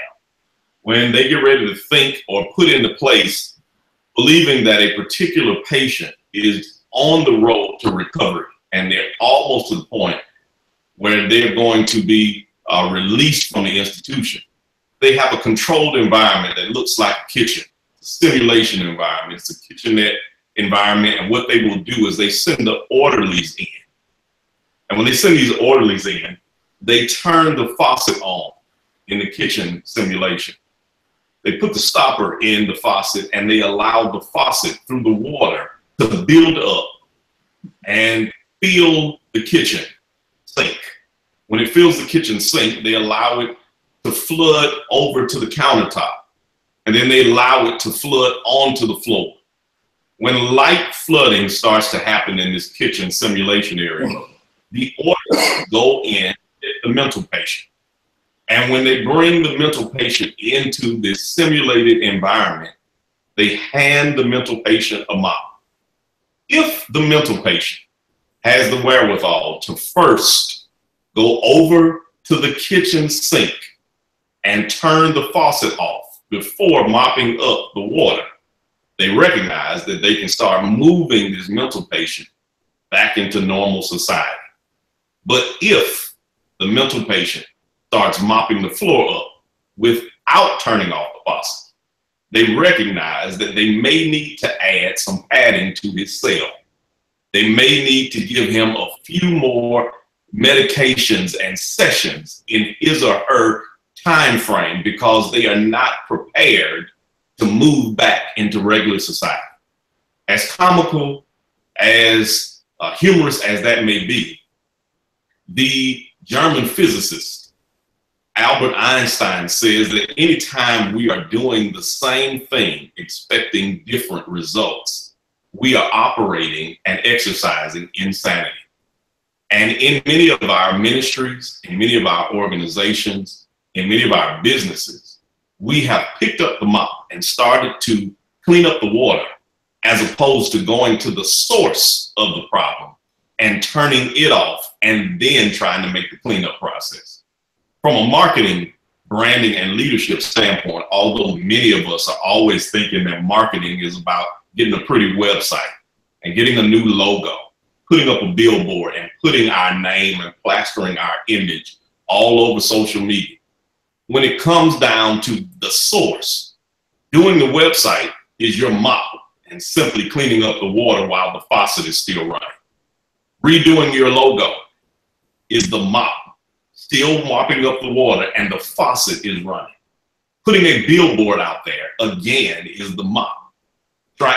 When they get ready to think or put into place, believing that a particular patient is on the road to recovery, and they're almost to the point where they're going to be released from the institution, they have a controlled environment that looks like a kitchen, a simulation environment. It's a kitchenette environment, and what they will do is they send the orderlies in. And when they send these orderlies in, they turn the faucet on in the kitchen simulation. They put the stopper in the faucet, and they allow the faucet through the water to build up and fill the kitchen sink. When it fills the kitchen sink, they allow it to flood over to the countertop, and then they allow it to flood onto the floor. When light flooding starts to happen in this kitchen simulation area, the orders go in the mental patient. And when they bring the mental patient into this simulated environment, they hand the mental patient a mop. If the mental patient has the wherewithal to first go over to the kitchen sink and turn the faucet off before mopping up the water, they recognize that they can start moving this mental patient back into normal society. But if the mental patient starts mopping the floor up without turning off the faucet, they recognize that they may need to add some padding to his cell. They may need to give him a few more medications and sessions in his or her time frame, because they are not prepared to move back into regular society. As comical, as humorous as that may be, the German physicist Albert Einstein says that anytime we are doing the same thing, expecting different results, we are operating and exercising insanity. And in many of our ministries, in many of our organizations, in many of our businesses, we have picked up the mop and started to clean up the water, as opposed to going to the source of the problem and turning it off and then trying to make the cleanup process. From a marketing, branding, and leadership standpoint, although many of us are always thinking that marketing is about getting a pretty website and getting a new logo, putting up a billboard and putting our name and plastering our image all over social media, when it comes down to the source, doing the website is your mop and simply cleaning up the water while the faucet is still running. Redoing your logo is the mop, still mopping up the water and the faucet is running. Putting a billboard out there, again, is the mop.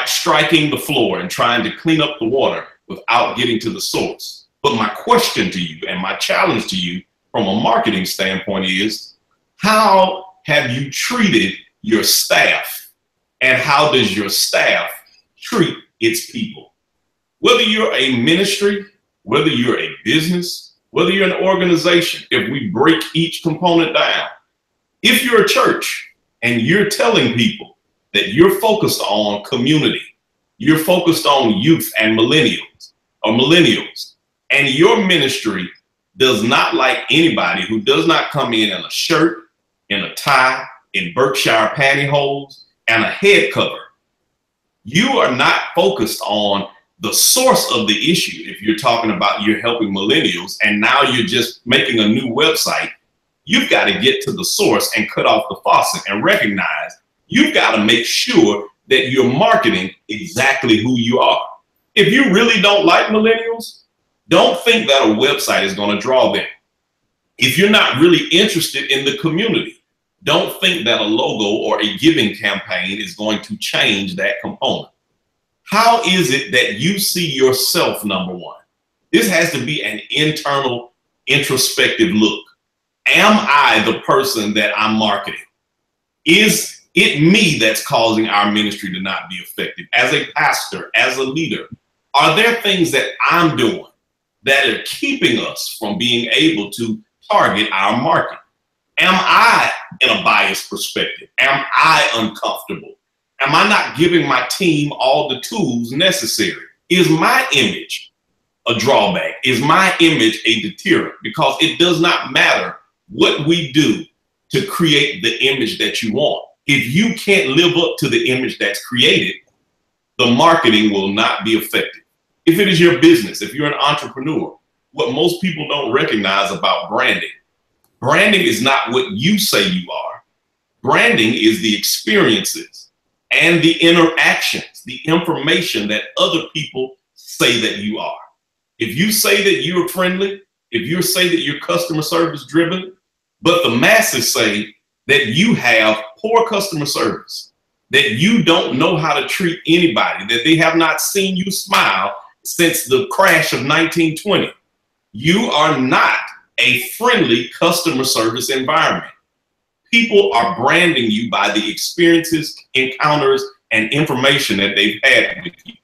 Striking the floor and trying to clean up the water without getting to the source. But my question to you and my challenge to you from a marketing standpoint is, how have you treated your staff, and how does your staff treat its people? Whether you're a ministry, whether you're a business, whether you're an organization, if we break each component down, if you're a church and you're telling people that you're focused on community, you're focused on youth and millennials, and your ministry does not like anybody who does not come in a shirt, in a tie, in Berkshire pantyhose, and a head cover, you are not focused on the source of the issue. If you're talking about you're helping millennials and now you're just making a new website, you've got to get to the source and cut off the faucet and recognize you've got to make sure that you're marketing exactly who you are. If you really don't like millennials, don't think that a website is going to draw them. If you're not really interested in the community, Don't think that a logo or a giving campaign is going to change that component. How is it that you see yourself, number one? This has to be an internal, introspective look. Am I the person that I'm marketing? Is it me that's causing our ministry to not be effective? As a pastor, as a leader, are there things that I'm doing that are keeping us from being able to target our market? Am I in a biased perspective? Am I uncomfortable? Am I not giving my team all the tools necessary? Is my image a drawback? Is my image a deterrent? Because it does not matter what we do to create the image that you want. If you can't live up to the image that's created, the marketing will not be effective. If it is your business, if you're an entrepreneur, what most people don't recognize about branding, branding is not what you say you are. Branding is the experiences and the interactions, the information that other people say that you are. If you say that you're friendly, if you say that you're customer service driven, but the masses say that you have poor customer service, that you don't know how to treat anybody, that they have not seen you smile since the crash of 1920, you are not a friendly customer service environment. People are branding you by the experiences, encounters, and information that they've had with you.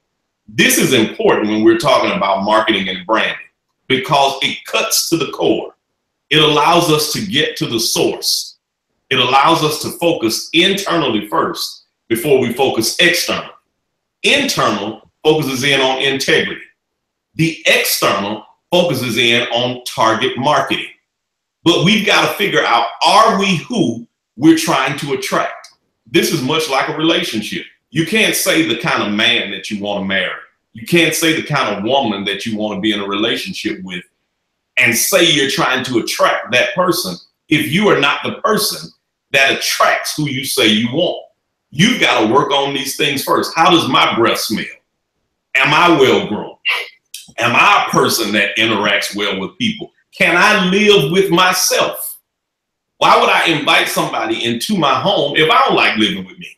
This is important when we're talking about marketing and branding because it cuts to the core. It allows us to get to the source. It allows us to focus internally first before we focus externally. Internal focuses in on integrity. The external focuses in on target marketing. But we've got to figure out, are we who we're trying to attract? This is much like a relationship. You can't say the kind of man that you want to marry. You can't say the kind of woman that you want to be in a relationship with and say you're trying to attract that person if you are not the person that attracts who you say you want. You've got to work on these things first. How does my breath smell? Am I well grown? Am I a person that interacts well with people? Can I live with myself? Why would I invite somebody into my home if I don't like living with me?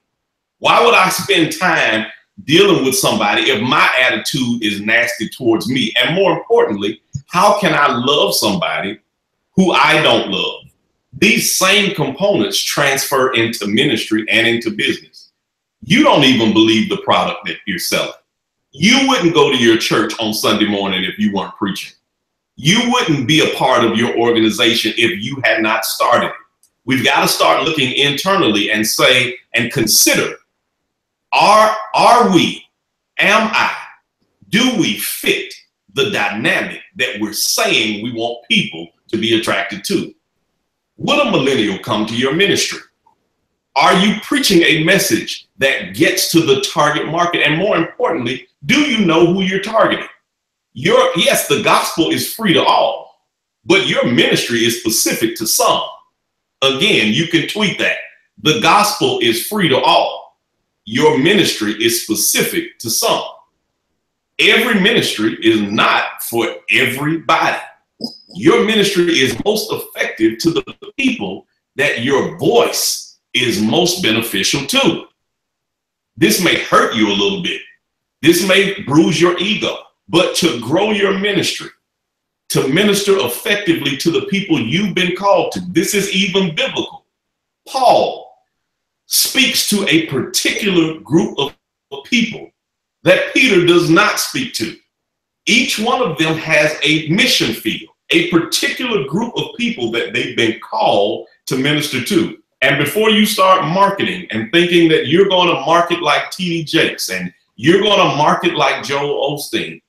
Why would I spend time dealing with somebody if my attitude is nasty towards me? And more importantly, how can I love somebody who I don't love? These same components transfer into ministry and into business. You don't even believe the product that you're selling. You wouldn't go to your church on Sunday morning if you weren't preaching. You wouldn't be a part of your organization if you had not started it. We've got to start looking internally and say and consider, are we, am I, do we fit the dynamic that we're saying we want people to be attracted to? Would a millennial come to your ministry? Are you preaching a message that gets to the target market? And more importantly, do you know who you're targeting? Yes, the gospel is free to all, but your ministry is specific to some. Again, you can tweet that. The gospel is free to all. Your ministry is specific to some. Every ministry is not for everybody. Your ministry is most effective to the people that your voice is most beneficial to. This may hurt you a little bit. This may bruise your ego, but to grow your ministry, to minister effectively to the people you've been called to, this is even biblical. Paul speaks to a particular group of people that Peter does not speak to. Each one of them has a mission field, a particular group of people that they've been called to minister to. And before you start marketing and thinking that you're going to market like T.D. Jakes and you're going to market like Joel Osteen,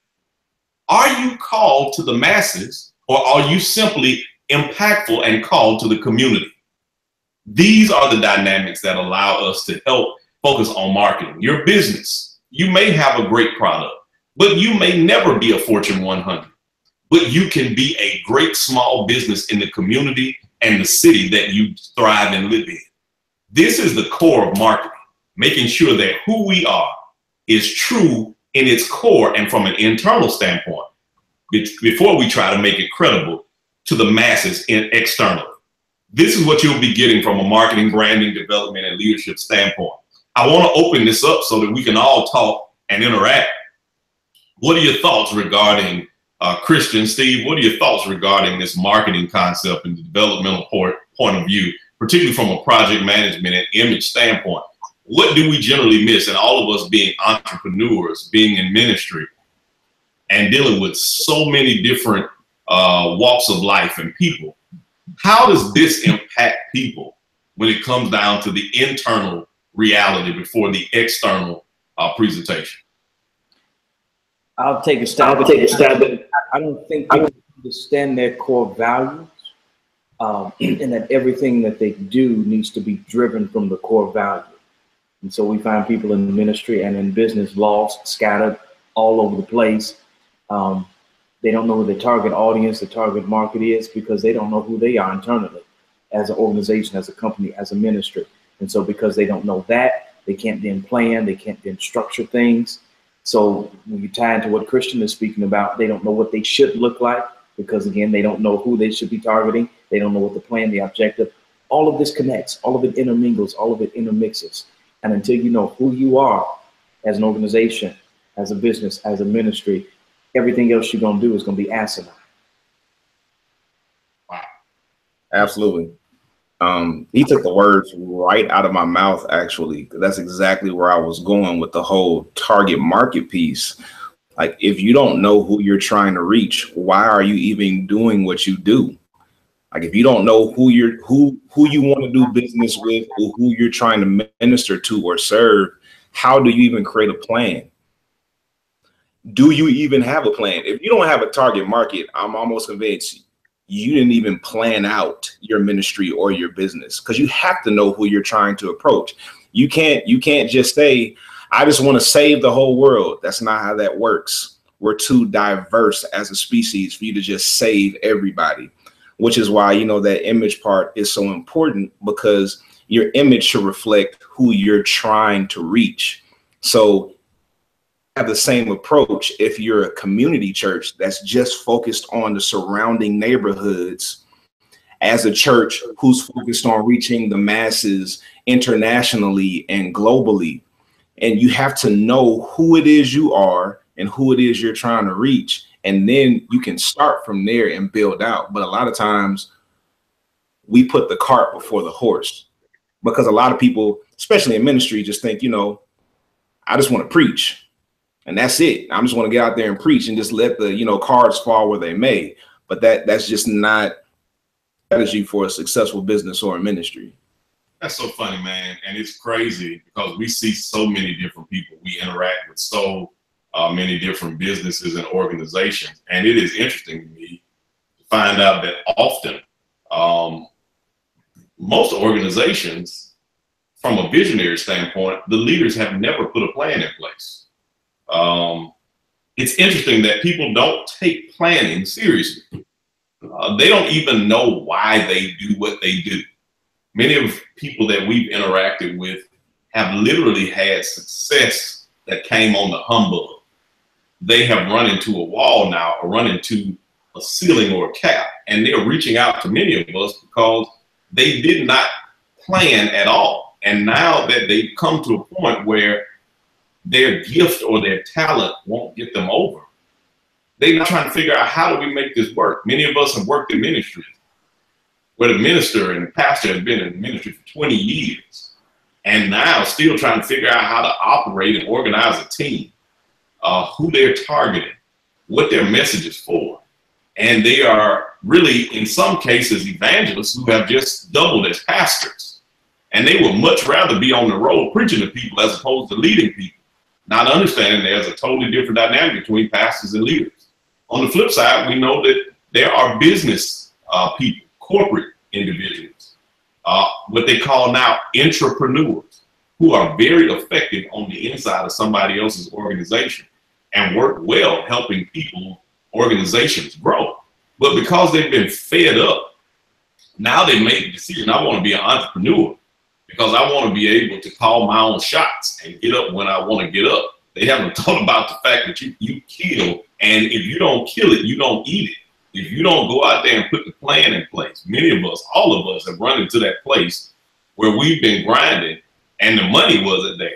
are you called to the masses or are you simply impactful and called to the community? These are the dynamics that allow us to help focus on marketing. Your business, you may have a great product, but you may never be a Fortune 100. But you can be a great small business in the community and the city that you thrive and live in. This is the core of marketing, making sure that who we are is true in its core and from an internal standpoint before we try to make it credible to the masses externally. This is what you'll be getting from a marketing, branding, development, and leadership standpoint. I want to open this up so that we can all talk and interact. What are your thoughts regarding Kristian, Steve? What are your thoughts regarding this marketing concept and the developmental point of view, particularly from a project management and image standpoint? What do we generally miss? And all of us being entrepreneurs, being in ministry, and dealing with so many different walks of life and people. How does this impact people when it comes down to the internal reality before the external presentation? I'll take a stab at it. I don't think people understand their core values, and that everything that they do needs to be driven from the core value. And so we find people in ministry and in business lost, scattered all over the place. They don't know who their target audience, the target market is, because they don't know who they are internally as an organization, as a company, as a ministry. And so because they don't know that, they can't then plan, they can't then structure things. So when you tie into what Kristian is speaking about, they don't know what they should look like because, again, they don't know who they should be targeting. They don't know what the plan, the objective. All of this connects, all of it intermingles, all of it intermixes. And until you know who you are as an organization, as a business, as a ministry, everything else you're going to do is going to be asinine. Wow. Absolutely. He took the words right out of my mouth, actually. That's exactly where I was going with the whole target market piece. Like, if you don't know who you're trying to reach, why are you even doing what you do? Like, if you don't know who you want to do business with, or who you're trying to minister to or serve, how do you even create a plan? Do you even have a plan? If you don't have a target market, I'm almost convinced you didn't even plan out your ministry or your business, because you have to know who you're trying to approach. You can't just say, I just want to save the whole world. That's not how that works. We're too diverse as a species for you to just save everybody, which is why, you know, that image part is so important, because your image should reflect who you're trying to reach. So have the same approach if you're a community church that's just focused on the surrounding neighborhoods, as a church who's focused on reaching the masses internationally and globally. And you have to know who it is you are and who it is you're trying to reach. And then you can start from there and build out. But a lot of times we put the cart before the horse, because a lot of people, especially in ministry, just think, you know, I just want to preach. And that's it. I just want to get out there and preach and just let the, you know, cards fall where they may. But that's just not strategy for a successful business or a ministry. That's so funny, man. And it's crazy because we see so many different people. We interact with so many different businesses and organizations. And it is interesting to me to find out that often most organizations, from a visionary standpoint, the leaders have never put a plan in place. It's interesting that people don't take planning seriously. They don't even know why they do what they do. Many of people that we've interacted with have literally had success that came on the humbug. They have run into a wall now, or run into a ceiling or a cap, and they're reaching out to many of us because they did not plan at all. And now that they've come to a point where their gift or their talent won't get them over, they're not trying to figure out, how do we make this work? Many of us have worked in ministry where the minister and the pastor has been in ministry for 20 years and now still trying to figure out how to operate and organize a team, who they're targeting, what their message is for. And they are really, in some cases, evangelists who have just doubled as pastors. And they would much rather be on the road preaching to people as opposed to leading people, not understanding there's a totally different dynamic between pastors and leaders. On the flip side, we know that there are business people, corporate individuals, what they call now entrepreneurs, who are very effective on the inside of somebody else's organization and work well helping people, organizations grow. But because they've been fed up, now they make the decision, I want to be an entrepreneur because I want to be able to call my own shots and get up when I want to get up. They haven't thought about the fact that you kill, and if you don't kill it, you don't eat it. If you don't go out there and put the plan in place, many of us, all of us have run into that place where we've been grinding and the money wasn't there.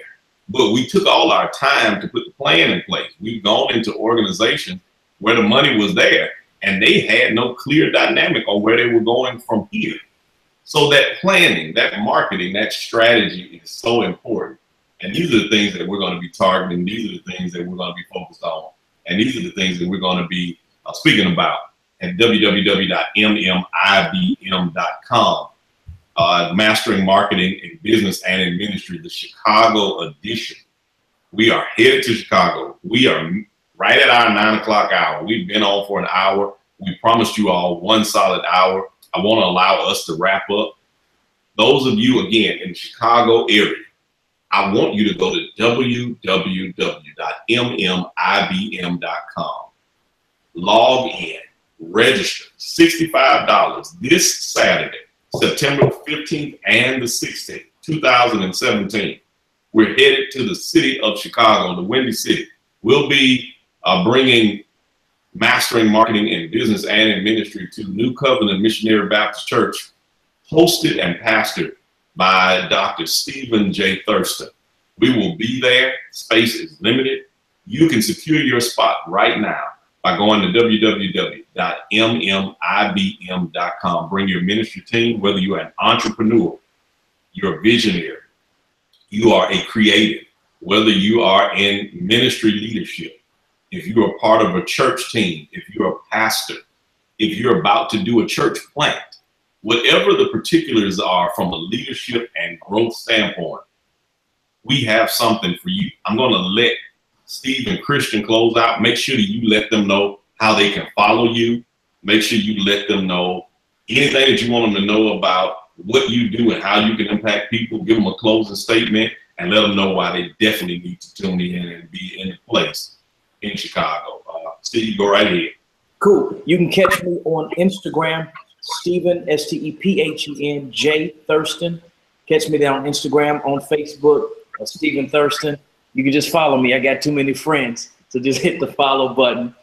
But we took all our time to put the plan in place. We've gone into organizations where the money was there and they had no clear dynamic on where they were going from here. So that planning, that marketing, that strategy is so important. And these are the things that we're going to be targeting. These are the things that we're going to be focused on. And these are the things that we're going to be speaking about at www.mmibm.com. Mastering Marketing in Business and in Ministry, the Chicago edition. We are headed to Chicago. We are right at our 9 o'clock hour. We've been on for an hour. We promised you all one solid hour. I want to allow us to wrap up. Those of you, again, in the Chicago area, I want you to go to www.mmibm.com. Log in, register, $65 this Saturday, September 15th and the 16th, 2017. We're headed to the city of Chicago, the Windy City. We'll be bringing Mastering Marketing in Business and in Ministry to New Covenant Missionary Baptist Church, hosted and pastored by Dr. Stephen J. Thurston. We will be there. Space is limited. You can secure your spot right now by going to www.mmibm.com. Bring your ministry team, whether you're an entrepreneur, you're a visionary, you are a creative, whether you are in ministry leadership, if you're a part of a church team, if you're a pastor, if you're about to do a church plant, whatever the particulars are from a leadership and growth standpoint, we have something for you. I'm going to let Steve and Kristian close out. Make sure that you let them know how they can follow you. Make sure you let them know anything that you want them to know about what you do and how you can impact people. Give them a closing statement and let them know why they definitely need to tune in and be in the place in Chicago. Steve, go right ahead. Cool. You can catch me on Instagram, Stephen, Stephen J. Thurston. Catch me there on Instagram, on Facebook, Stephen Thurston. You can just follow me. I got too many friends, so just hit the follow button.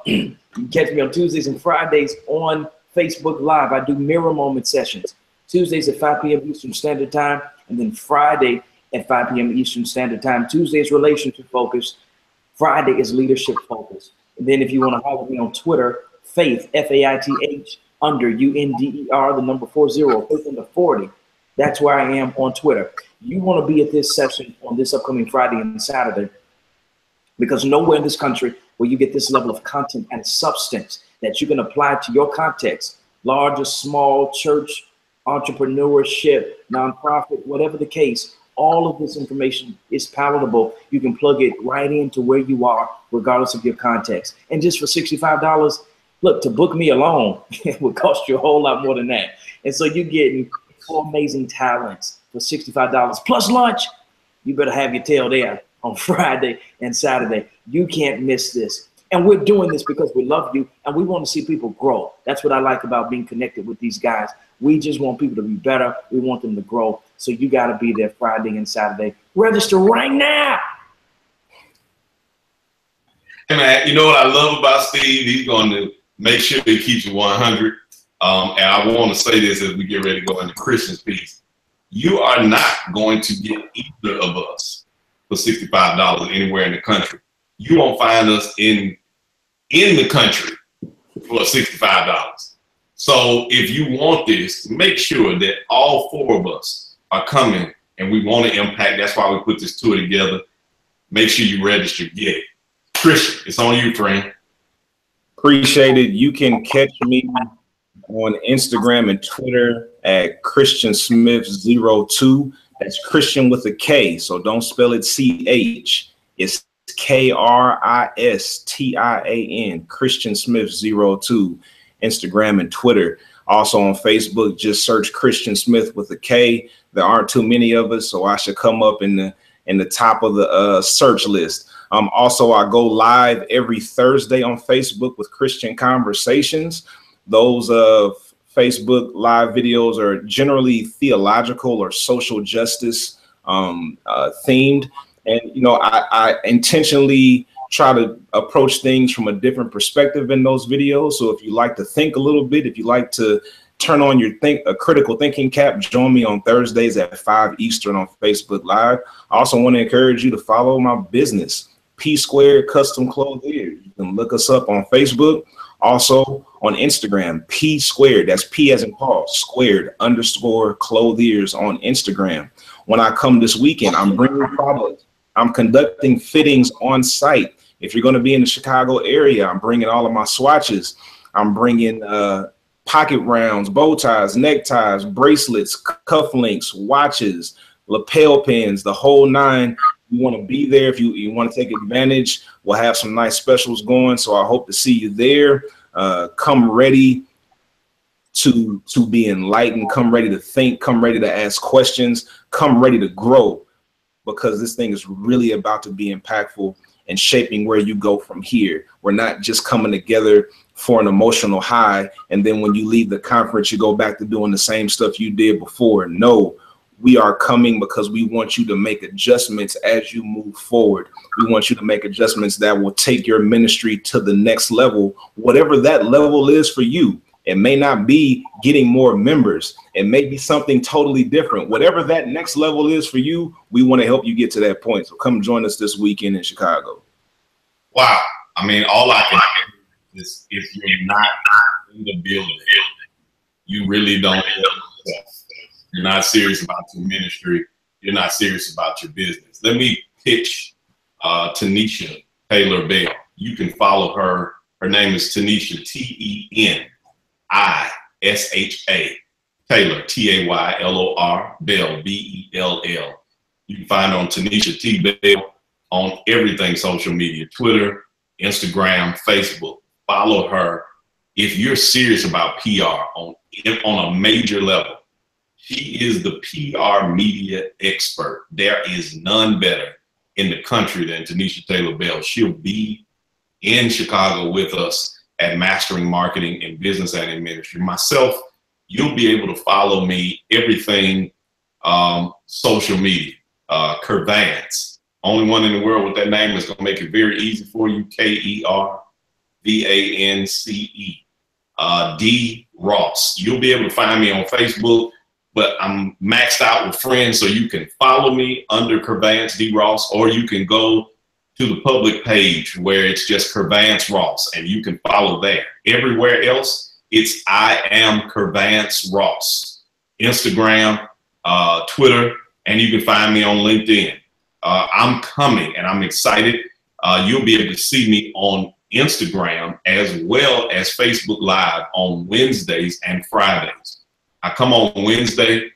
You can catch me on Tuesdays and Fridays on Facebook Live. I do mirror moment sessions. Tuesdays at 5 p.m. Eastern Standard Time, and then Friday at 5 p.m. Eastern Standard Time. Tuesday is relationship focused. Friday is leadership focused. And then if you want to follow me on Twitter, Faith, Faith under UNDER, the number 40, Faith under 40. That's where I am on Twitter. You want to be at this session on this upcoming Friday and Saturday, because nowhere in this country will you get this level of content and substance that you can apply to your context, large or small, church, entrepreneurship, nonprofit, whatever the case. All of this information is palatable. You can plug it right into where you are, regardless of your context. And just for $65, look, to book me alone, it would cost you a whole lot more than that. And so you're getting 4 amazing talents for $65 plus lunch. You better have your tail there on Friday and Saturday. You can't miss this. And we're doing this because we love you and we want to see people grow. That's what I like about being connected with these guys. We just want people to be better. We want them to grow. So you got to be there Friday and Saturday. Register right now. Hey, man, you know what I love about Steve? He's going to make sure he keeps you 100. And I want to say this as we get ready to go into Kristian's piece. You are not going to get either of us for $65 anywhere in the country. You won't find us in the country for $65. So if you want this, make sure that all 4 of us are coming and we want to impact. That's why we put this tour together. Make sure you register, get it. Kristian, it's on you, friend. Appreciate it. You can catch me on Instagram and Twitter at Kristian Smith 02. That's Kristian with a K, so don't spell it CH. It's KRISTIAN, Kristian Smith 02, Instagram and Twitter. Also on Facebook, just search Kristian Smith with a K. There aren't too many of us, so I should come up in the top of the search list. Also, I go live every Thursday on Facebook with Christian Conversations. Those Facebook live videos are generally theological or social justice themed. And, you know, I intentionally try to approach things from a different perspective in those videos. So if you like to think a little bit, if you like to turn on your critical thinking cap, join me on Thursdays at 5 Eastern on Facebook Live. I also want to encourage you to follow my business, P Squared Custom Clothiers. You can look us up on Facebook, also on Instagram, P Squared. That's P as in Paul, squared _ clothiers on Instagram. When I come this weekend, I'm bringing products. I'm conducting fittings on site. If you're going to be in the Chicago area, I'm bringing all of my swatches. I'm bringing pocket rounds, bow ties, neckties, bracelets, cufflinks, watches, lapel pins, the whole nine. You want to be there if you want to take advantage. We'll have some nice specials going, so I hope to see you there. Come ready to be enlightened. Come ready to think. Come ready to ask questions. Come ready to grow, because this thing is really about to be impactful and shaping where you go from here. We're not just coming together for an emotional high, and then when you leave the conference, you go back to doing the same stuff you did before. No, we are coming because we want you to make adjustments as you move forward. We want you to make adjustments that will take your ministry to the next level, whatever that level is for you. It may not be getting more members. It may be something totally different. Whatever that next level is for you, we want to help you get to that point. So come join us this weekend in Chicago. Wow. I mean, all I can is if you're not in the building, you really don't. You're not serious about your ministry. You're not serious about your business. Let me pitch Tanisha Taylor Bell. You can follow her. Her name is Tanisha, TENISHA, Taylor, TAYLOR, Bell, BELL. You can find her on Tanisha T. Bell on everything social media, Twitter, Instagram, Facebook. Follow her. If you're serious about PR on a major level, she is the PR media expert. There is none better in the country than Tanisha Taylor Bell. She'll be in Chicago with us at Mastering Marketing and Business and Ministry. Myself, you'll be able to follow me everything social media. Kervance, only one in the world with that name, is going to make it very easy for you. KERVANCE. D Ross. You'll be able to find me on Facebook, but I'm maxed out with friends, so you can follow me under Kervance D Ross, or you can go to the public page where it's just Kervance Ross, and you can follow there. Everywhere else, it's I am Kervance Ross. Instagram, Twitter, and you can find me on LinkedIn. I'm coming, and I'm excited. You'll be able to see me on Instagram as well as Facebook Live on Wednesdays and Fridays. I come on Wednesday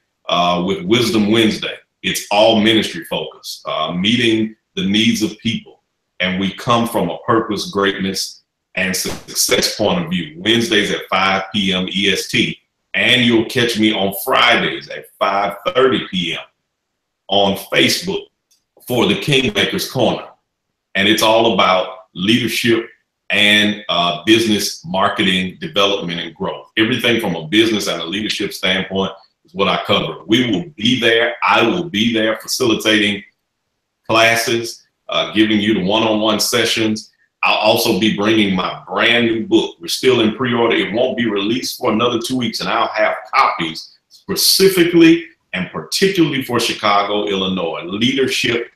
with Wisdom Wednesday. It's all ministry focused, meeting the needs of people. And we come from a purpose, greatness, and success point of view. Wednesdays at 5 p.m. EST. And you'll catch me on Fridays at 5:30 p.m. on Facebook for the Kingmakers Corner. And it's all about leadership and business, marketing, development, and growth. Everything from a business and a leadership standpoint is what I cover. We will be there. I will be there facilitating classes, giving you the one-on-one sessions. I'll also be bringing my brand new book. We're still in pre-order. It won't be released for another 2 weeks, and I'll have copies specifically and particularly for Chicago, Illinois. Leadership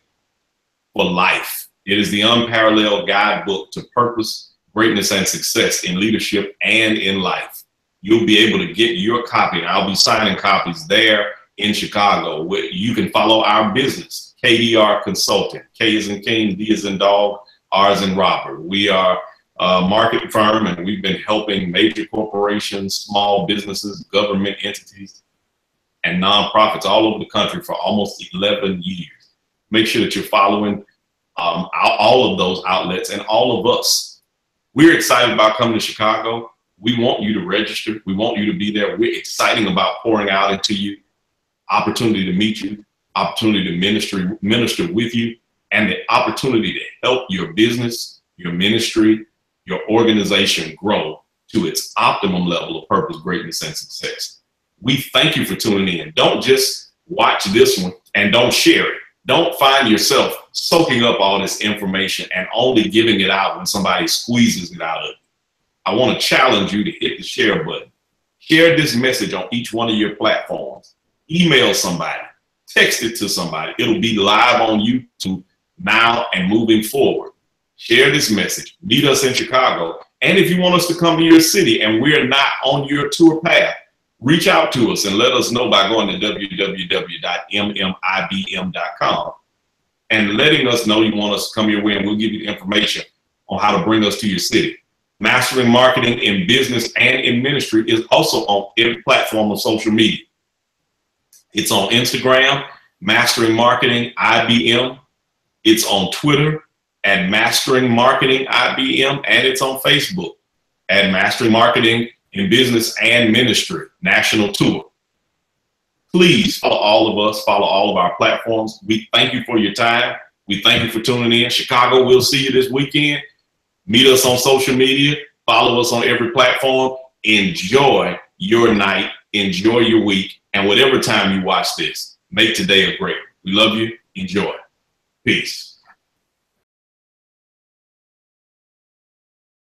for Life. It is the unparalleled guidebook to purpose, greatness, and success in leadership and in life. You'll be able to get your copy, and I'll be signing copies there in Chicago. You can follow our business, KDR Consulting. K as in King, D as in dog, R as in Robert. We are a market firm, and we've been helping major corporations, small businesses, government entities, and nonprofits all over the country for almost 11 years. Make sure that you're following all of those outlets and all of us. We're excited about coming to Chicago. We want you to register. We want you to be there. We're excited about pouring out into you, opportunity to meet you, opportunity to minister with you, and the opportunity to help your business, your ministry, your organization grow to its optimum level of purpose, greatness, and success. We thank you for tuning in. Don't just watch this one and don't share it. Don't find yourself soaking up all this information and only giving it out when somebody squeezes it out of you. I want to challenge you to hit the share button. Share this message on each one of your platforms. Email somebody, text it to somebody. It'll be live on YouTube now and moving forward. Share this message. Meet us in Chicago. And if you want us to come to your city and we're not on your tour path, reach out to us and let us know by going to www.mmibm.com and letting us know you want us to come your way, and we'll give you the information on how to bring us to your city. Mastering Marketing in Business and in Ministry is also on every platform of social media. It's on Instagram, Mastering Marketing IBM. It's on Twitter at Mastering Marketing IBM, and it's on Facebook at Mastering Marketing in Business and Ministry National Tour. Please follow all of us, follow all of our platforms. We thank you for your time. We thank you for tuning in. Chicago, we'll see you this weekend. Meet us on social media. Follow us on every platform. Enjoy your night. Enjoy your week. And whatever time you watch this, make today a great one. We love you. Enjoy. Peace.